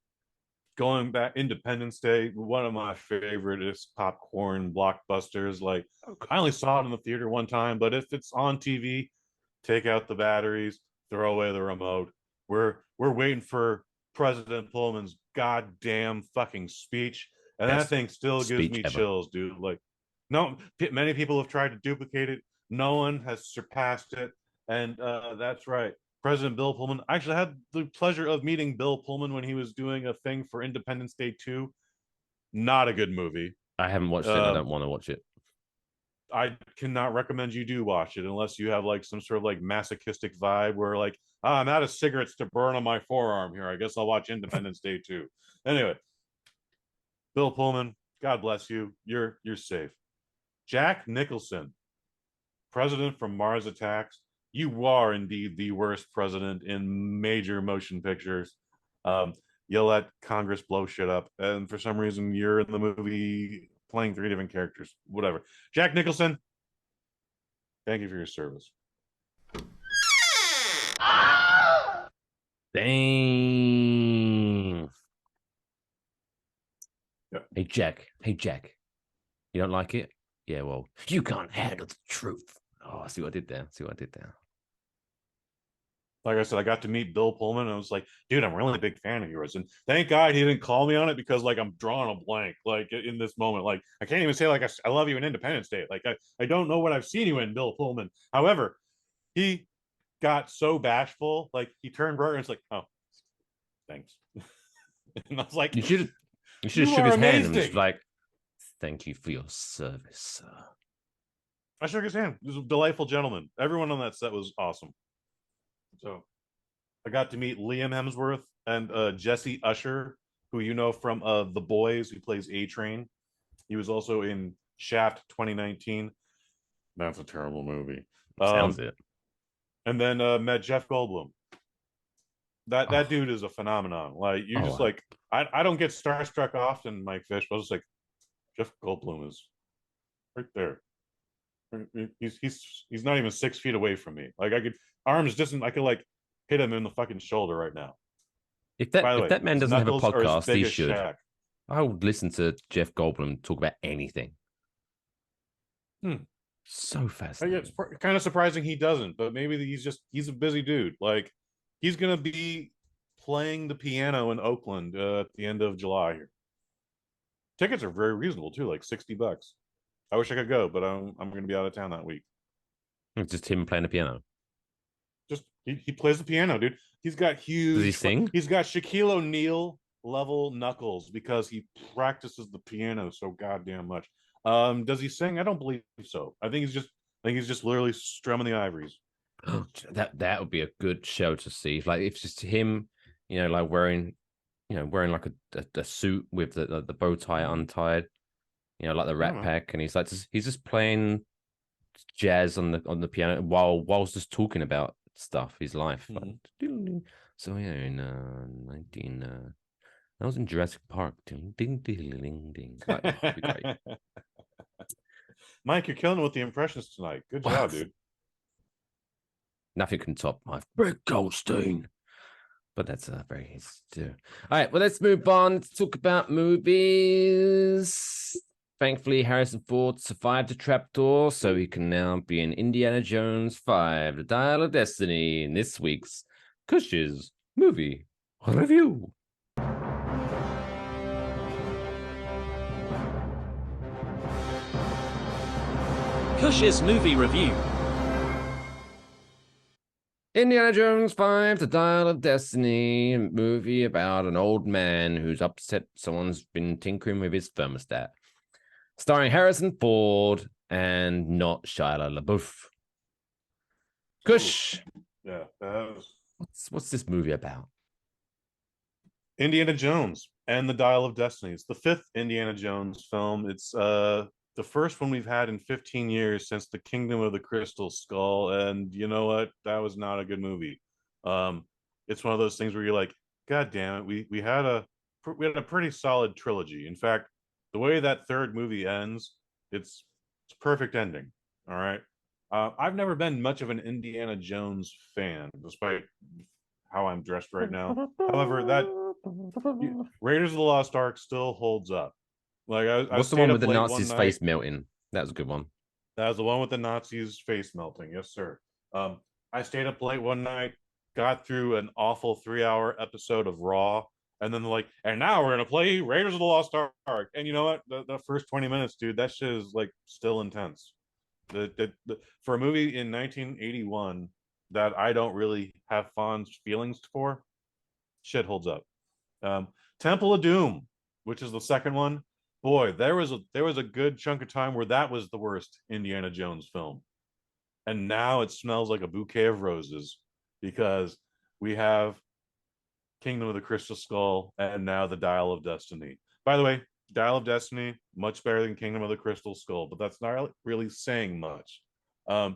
going back, Independence Day, one of my favorite popcorn blockbusters. Like, I only saw it in the theater one time, but if it's on TV, take out the batteries, throw away the remote. We're waiting for President Pullman's goddamn fucking speech, and that Best thing still gives speech me ever. chills, dude. Like, no, many people have tried to duplicate it. No one has surpassed it, and that's right. President Bill Pullman. I actually had the pleasure of meeting Bill Pullman when he was doing a thing for Independence Day 2. Not a good movie. I haven't watched it. And I don't want to watch it. I cannot recommend you do watch it unless you have like some sort of like masochistic vibe where like, I'm out of cigarettes to burn on my forearm here. I guess I'll watch Independence Day 2. Anyway, Bill Pullman, God bless you. You're safe. Jack Nicholson, president from Mars Attacks. You are indeed the worst president in major motion pictures. You let Congress blow shit up, and for some reason you're in the movie playing 3 different characters. Whatever. Jack Nicholson, thank you for your service. Dang. Yep. Hey, Jack. Hey, Jack. You don't like it? Yeah, well, you can't handle the truth. Oh, see what I did there? See what I did there? Like I said, I got to meet Bill Pullman, and I was like, dude, I'm really a big fan of yours. And thank God he didn't call me on it, because like I'm drawing a blank, like in this moment. Like I can't even say like I love you in Independence Day. Like I don't know what I've seen you in, Bill Pullman. However, he got so bashful, like he turned right and it's like, oh, thanks. And I was like, You should have You shook are his hand and was amazing. like, thank you for your service, sir. I shook his hand. He was a delightful gentleman. Everyone on that set was awesome. So I got to meet Liam Hemsworth and Jesse Usher, who you know from The Boys, who plays A-Train. He was also in Shaft 2019. That's a terrible movie. Sounds it. And then met Jeff Goldblum. That dude is a phenomenon. Like you just like I don't get starstruck often, Mike Fish, but I was like, Jeff Goldblum is right there. He's not even 6 feet away from me. Like I could arms distant, I could like hit him in the fucking shoulder right now. If By the way, that man his doesn't have a knuckles are as podcast, big he as should. Shaq. I would listen to Jeff Goldblum talk about anything. So fascinating. It's kind of surprising he doesn't, but maybe he's a busy dude. Like he's gonna be playing the piano in Oakland at the end of July here. Tickets are very reasonable too, like $60. I wish I could go, but I'm gonna be out of town that week. It's just him playing the piano. Just he plays the piano, dude. He's got huge. Does he sing? He's got Shaquille O'Neal level knuckles because he practices the piano so goddamn much. Does he sing? I don't believe so. I think he's just literally strumming the ivories. That would be a good show to see. Like if it's just him, like wearing like a suit with the bow tie untied, like the Rat Pack, and he's just playing jazz on the piano whilst just talking about stuff, his life. Mm-hmm. So yeah, in 19 I was in Jurassic Park. Ding ding ding ding ding. Like, that'd be great. Mike, you're killing it with the impressions tonight. Good job, dude. Nothing can top my Rick Goldstein. But that's very easy to do. All right, well, let's move on to talk about movies. Thankfully, Harrison Ford survived the trapdoor, so he can now be in Indiana Jones 5, The Dial of Destiny, in this week's Kush's movie review. Kush's movie review. Indiana Jones 5, The Dial of Destiny, a movie about an old man who's upset someone's been tinkering with his thermostat. Starring Harrison Ford and not Shia LaBeouf. Kush. Yeah. What's this movie about? Indiana Jones and the Dial of Destiny. It's the 5th Indiana Jones film. It's the first one we've had in 15 years since the Kingdom of the Crystal Skull, and you know what? That was not a good movie. It's one of those things where you're like, God damn it, we had a pretty solid trilogy. In fact, the way that 3rd movie ends, it's perfect ending. All right. I've never been much of an Indiana Jones fan, despite how I'm dressed right now. However, Raiders of the Lost Ark still holds up. Like What's the stayed one up with the late Nazi's one face night. melting? That was a good one. That was the one with the Nazis' face melting. Yes, sir. I stayed up late one night, got through an awful 3-hour episode of Raw, and then like, and now we're gonna play Raiders of the Lost Ark. And you know what? The first 20 minutes, dude, that shit is like still intense. For a movie in 1981 that I don't really have fond feelings for, shit holds up. Temple of Doom, which is the second one. Boy, there was a good chunk of time where that was the worst Indiana Jones film, and now it smells like a bouquet of roses because we have Kingdom of the Crystal Skull and now the Dial of Destiny. By the way, Dial of Destiny much better than Kingdom of the Crystal Skull, but that's not really saying much. I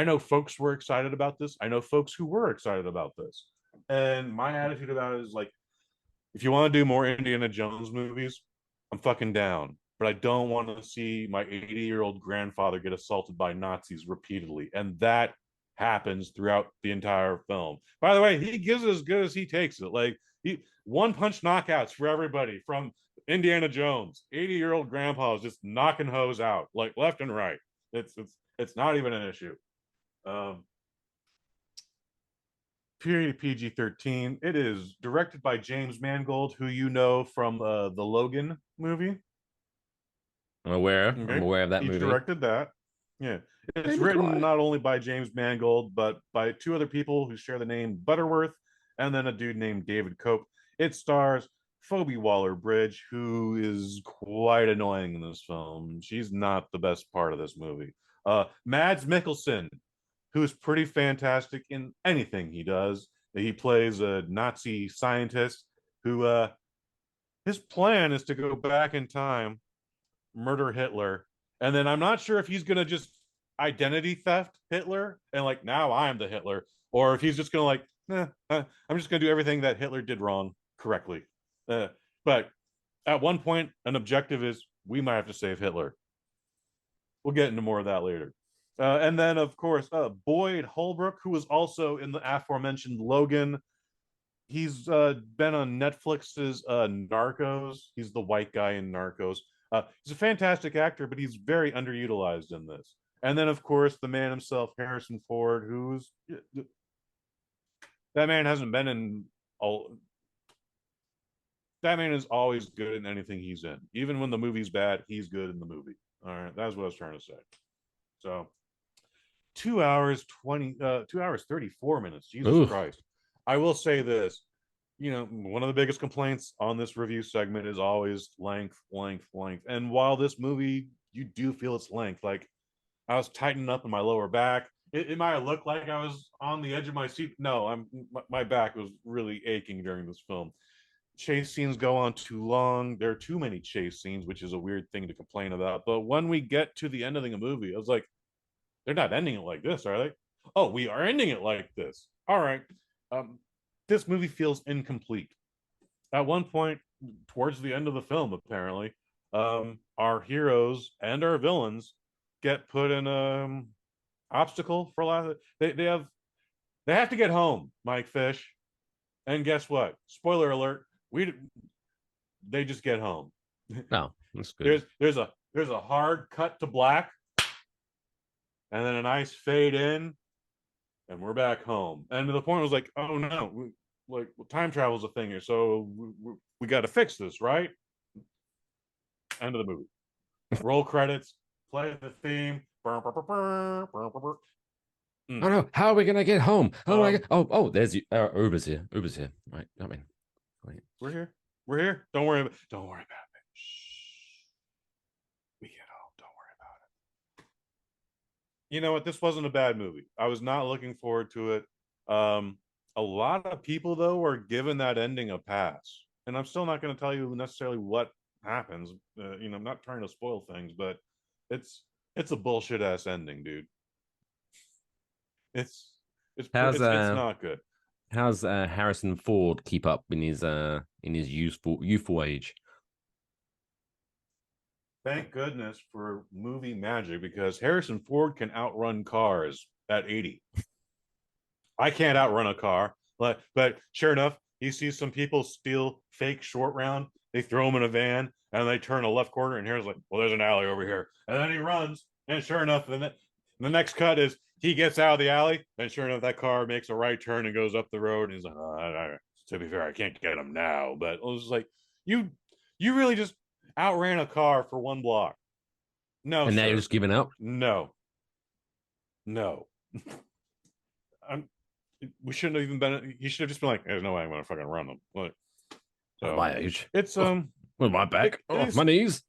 know folks were excited about this. I know folks who were excited about this, and my attitude about it is like, if you want to do more Indiana Jones movies, I'm fucking down. But I don't want to see my 80-year-old grandfather get assaulted by Nazis repeatedly. And that happens throughout the entire film. By the way, he gives it as good as he takes it. Like, one punch knockouts for everybody from Indiana Jones. 80-year-old grandpa is just knocking hoes out, like left and right. It's not even an issue. Period PG-13. It is directed by James Mangold, who you know from the Logan movie. I'm aware. Okay. I'm aware of that movie. He directed that. Yeah. It's written not only by James Mangold, but by two other people who share the name Butterworth, and then a dude named David Cope. It stars Phoebe Waller-Bridge, who is quite annoying in this film. She's not the best part of this movie. Mads Mikkelsen, who is pretty fantastic in anything he does. He plays a Nazi scientist who his plan is to go back in time, murder Hitler, and then I'm not sure if he's gonna just identity theft Hitler and like, now I'm the Hitler, or if he's just gonna like, I'm just gonna do everything that Hitler did wrong correctly. But at one point, an objective is we might have to save Hitler. We'll get into more of that later. And then, of course, Boyd Holbrook, who was also in the aforementioned Logan. He's been on Netflix's Narcos. He's the white guy in Narcos. He's a fantastic actor, but he's very underutilized in this. And then, of course, the man himself, Harrison Ford, who's... That man hasn't been in... That man is always good in anything he's in. Even when the movie's bad, he's good in the movie. All right, that's what I was trying to say. So... 2 hours 34 minutes. Jesus Christ. I will say this, one of the biggest complaints on this review segment is always length. And while this movie, you do feel its length, like I was tightening up in my lower back. It might have looked like I was on the edge of my seat. No, my back was really aching during this film. Chase scenes go on too long. There are too many chase scenes, which is a weird thing to complain about. But when we get to the end of the movie, I was like, they're not ending it like this, are they? Oh, we are ending it like this. All right. This movie feels incomplete. At one point, towards the end of the film, apparently, our heroes and our villains get put in an obstacle for a lot of they have to get home, Mike Fish. And guess what? Spoiler alert, they just get home. No, that's good. There's a hard cut to black. And then a nice fade in, and we're back home. And to the point, I was like, oh no, time travel's a thing here, so we got to fix this, right? End of the movie. Roll credits, play the theme. Oh no, how are we gonna get home? Oh my god! Oh, there's Uber's here. Right, I mean, wait. We're here. Don't worry about it. You know what? This wasn't a bad movie. I was not looking forward to it. A lot of people, though, are giving that ending a pass. And I'm still not going to tell you necessarily what happens. I'm not trying to spoil things, but it's a bullshit ass ending, dude. It's not good. How's Harrison Ford keep up in his youthful age? Thank goodness for movie magic, because Harrison Ford can outrun cars at 80. I can't outrun a car, but sure enough, he sees some people steal fake short round. They throw him in a van and they turn a left corner, and here's like, well, there's an alley over here. And then he runs, and sure enough, the next cut is he gets out of the alley, and sure enough, that car makes a right turn and goes up the road. And he's like, to be fair, I can't get him now. But it was like, you really just outran a car for one block. No, and now sir. you're just giving up. No. We shouldn't have even been. He should have just been like, "There's no way I'm gonna fucking run them." Like, so At my age, it's with my back, it my knees.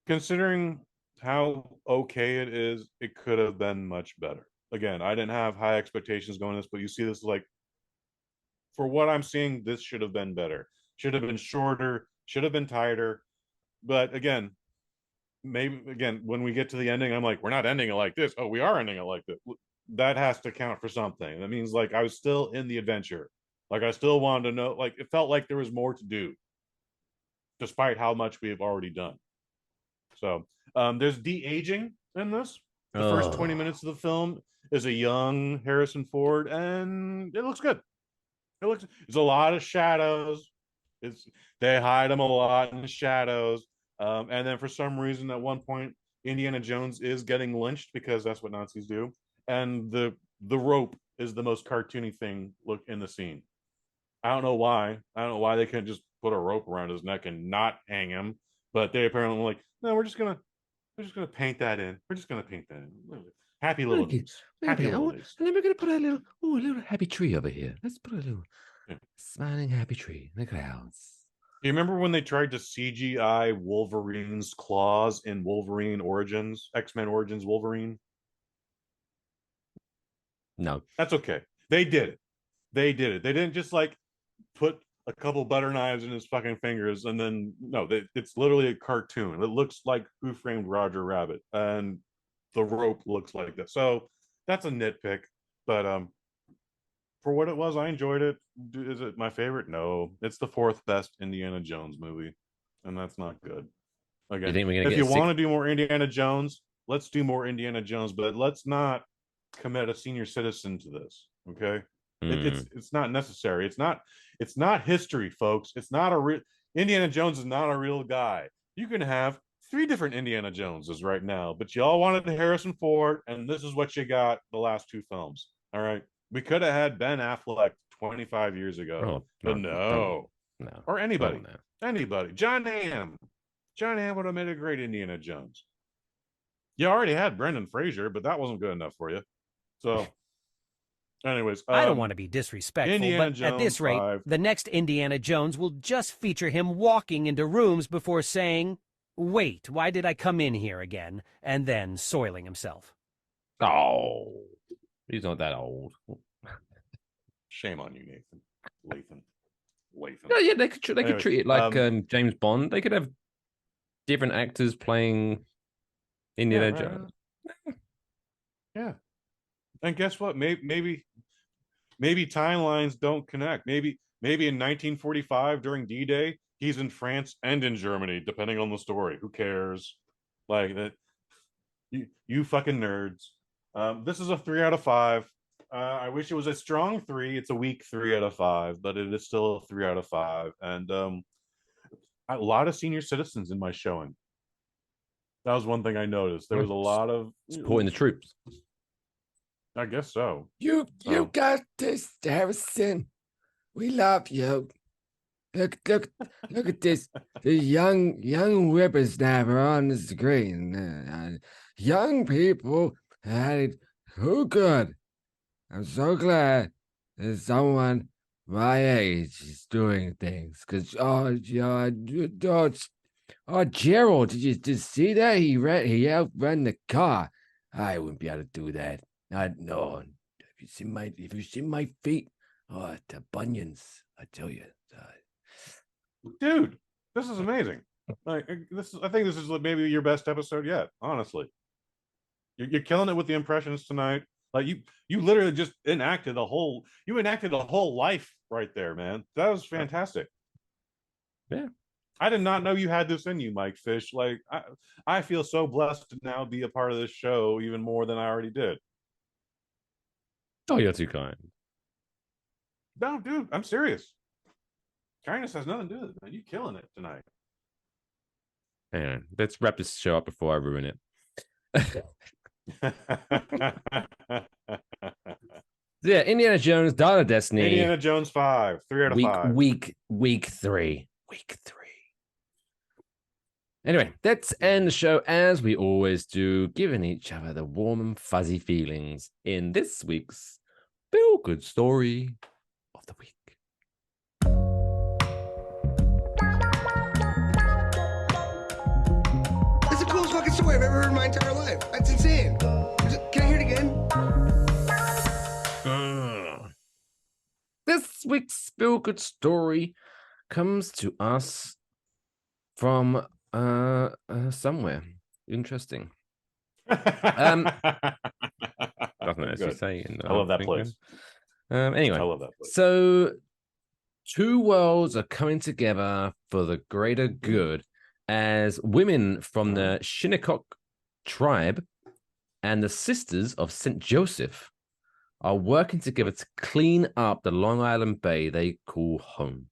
Considering how okay it is, it could have been much better. Again, I didn't have high expectations going this, but you see this like, for what I'm seeing, this should have been better. Should have been shorter. Should have been tighter. But again, maybe when we get to the ending, I'm like, we're not ending it like this. Oh, we are ending it like this. That has to count for something. That means like I was still in the adventure. Like I still wanted to know, like it felt like there was more to do, despite how much we have already done. So there's de-aging in this. The first 20 minutes of the film is a young Harrison Ford, and it looks good. It's a lot of shadows. They hide him a lot in the shadows. And then for some reason, at one point, Indiana Jones is getting lynched because that's what Nazis do. And the rope is the most cartoony thing look in the scene. I don't know why. I don't know why they couldn't just put a rope around his neck and not hang him. But they apparently were like, no, we're just gonna paint that in. We're just gonna paint that in. Happy little news. Happy little news. And then we're gonna put a little happy tree over here. Let's put a little smiling happy tree in the clouds. Do you remember when they tried to CGI Wolverine's claws in Wolverine Origins, X-Men Origins Wolverine? No. That's okay. They did it. They didn't just like put a couple butter knives in his fucking fingers and then it's literally a cartoon. It looks like Who Framed Roger Rabbit, and the rope looks like that. So that's a nitpick, but for what it was, I enjoyed it. Is it my favorite? No, it's the fourth best Indiana Jones movie, and that's not good. Again, if you want to do more Indiana Jones, let's do more Indiana Jones, but let's not commit a senior citizen to this. Okay, it's not necessary. It's not history, folks. It's not a real Indiana Jones is not a real guy. You can have 3 different Indiana Joneses right now, but you all wanted Harrison Ford, and this is what you got the last 2 films. All right. We could have had Ben Affleck 25 years ago, but no. Or anybody. Anybody. John Hamm would have made a great Indiana Jones. You already had Brendan Fraser, but that wasn't good enough for you. So, anyways. I don't want to be disrespectful, Indiana but Jones at this rate, 5. the next Indiana Jones will just feature him walking into rooms before saying, wait, why did I come in here again? And then soiling himself. Oh. He's not that old. Shame on you, Lathan. Yeah, they could treat it like James Bond. They could have different actors playing Indiana Jones. Yeah. And guess what? Maybe timelines don't connect. Maybe in 1945 during D-Day, he's in France and in Germany, depending on the story. Who cares? Like that. You fucking nerds. This is a 3 out of 5. I wish it was a strong 3. It's a weak 3 out of 5, but it is still a 3 out of 5. And a lot of senior citizens in my showing. That was one thing I noticed. There was a lot of supporting the troops. I guess so. You got this, Harrison. We love you. Look at this. The young whippersnapper on the screen. Young people had it so good. I'm so glad that someone my age is doing things. Cause Gerald, did you just see that? He outran the car. I wouldn't be able to do that. Not no. If you see my feet, the bunions. I tell you, dude, this is amazing. Like I think this is maybe your best episode yet. Honestly, you're killing it with the impressions tonight. Like you literally just enacted a whole life right there, man. That was fantastic. Yeah. I did not know you had this in you, Mike Fish. Like I feel so blessed to now be a part of this show even more than I already did. Oh, you're too kind. No, dude, I'm serious. Kindness has nothing to do with it. You killing it tonight. Anyway, let's wrap this show up before I ruin it. Yeah, Indiana Jones, Dawn of Destiny. Indiana Jones 5, 3 out of 5. Week 3. Anyway, let's end the show as we always do, giving each other the warm and fuzzy feelings in this week's Feel Good Story of the Week. That's the coolest fucking story I've ever heard in my entire life. That's insane. Can I hear it again? This week's Feel Good Story comes to us from somewhere interesting. Nothing else to say. I love that place. Anyway, I love that place. So two worlds are coming together for the greater good as women from the Shinnecock tribe and the Sisters of St. Joseph are working together to clean up the Long Island Bay they call home.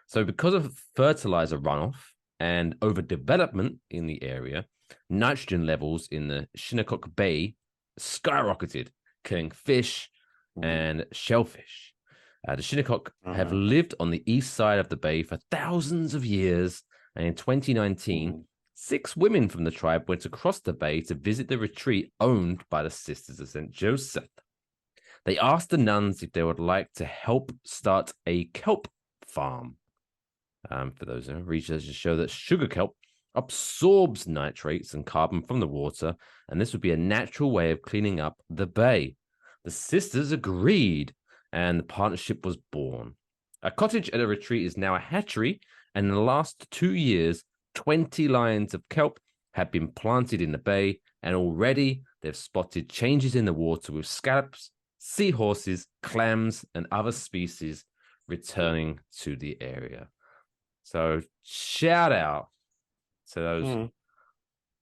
So because of fertilizer runoff and overdevelopment in the area, nitrogen levels in the Shinnecock Bay skyrocketed, killing fish and shellfish. The Shinnecock have lived on the east side of the bay for thousands of years, and in 2019, 6 women from the tribe went across the bay to visit the retreat owned by the Sisters of St. Joseph. They asked the nuns if they would like to help start a kelp farm. For those researchers show that sugar kelp absorbs nitrates and carbon from the water, and this would be a natural way of cleaning up the bay. The sisters agreed, and the partnership was born. A cottage at a retreat is now a hatchery, and in the last 2 years, 20 lines of kelp have been planted in the bay, and already they've spotted changes in the water with scallops, seahorses, clams, and other species returning to the area. So shout out to those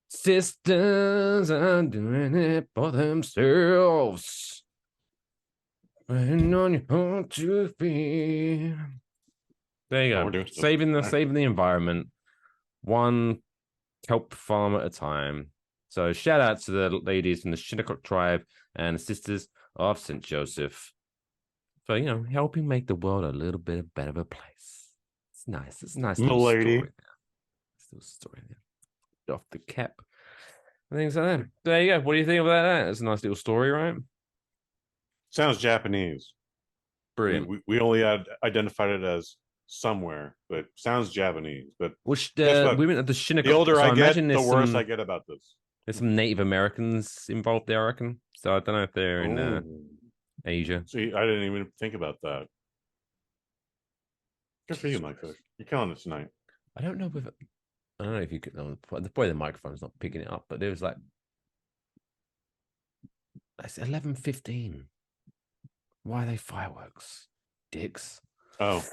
sisters are doing it for themselves. When on your own 2 feet. There you go. Saving the environment, one kelp farm at a time. So shout out to the ladies from the Shinnecock tribe and the Sisters of St. Joseph for, helping make the world a little bit better of a place. It's nice. It's a nice little lady. Story there. Off the cap. I think so. There you go. What do you think about that? It's a nice little story, right? Sounds Japanese. Brilliant. We only identified it as somewhere, but sounds Japanese. But which women of the Shinnecock. The older I get, the worse I get about this. There's some Native Americans involved there, I reckon. So I don't know if they're in Asia. See, I didn't even think about that. Good for you, Mike. You're killing it tonight. I don't know if you could. Probably the microphone's not picking it up, but there was like it's 11:15. Why are they fireworks, dicks? Oh,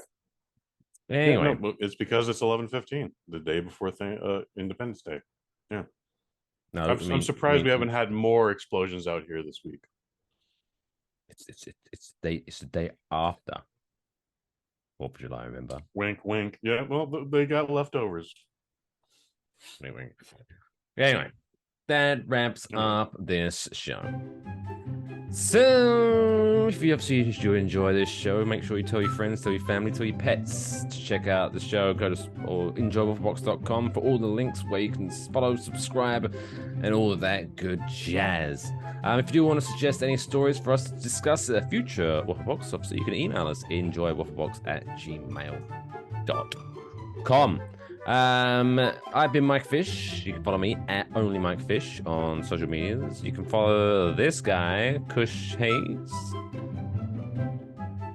anyway, yeah, no, it's because it's 11:15, the day before Independence Day. Yeah. No, I'm surprised we haven't had more explosions out here this week. It's the day after 4th of July. Remember? Wink, wink. Yeah. Well, they got leftovers. Anyway, that wraps up this show. So, if you obviously enjoy this show, make sure you tell your friends, tell your family, tell your pets to check out the show. Go to enjoywafflebox.com for all the links where you can follow, subscribe, and all of that good jazz. If you do want to suggest any stories for us to discuss in a future Wafflebox, obviously you can email us enjoywafflebox@gmail.com. I've been Mike Fish. You can follow me at only Mike Fish on social medias. You can follow this guy, Kush Hayes.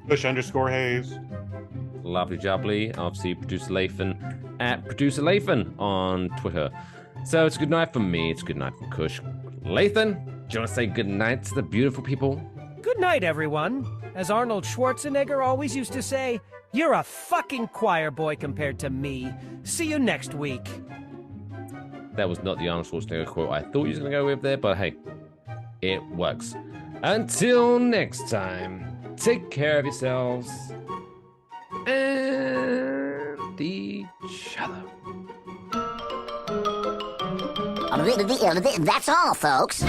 Kush_Hayes. Lovely jubbly. Obviously, Producer Lathan at Producer Lathan on Twitter. So it's good night from me. It's good night from Kush. Lathan, do you want to say good night to the beautiful people? Good night, everyone. As Arnold Schwarzenegger always used to say, you're a fucking choir boy compared to me. See you next week. That was not the Arnold Schwarzenegger quote I thought you was going to go with there, but hey, it works. Until next time, take care of yourselves and each other. That's all, folks.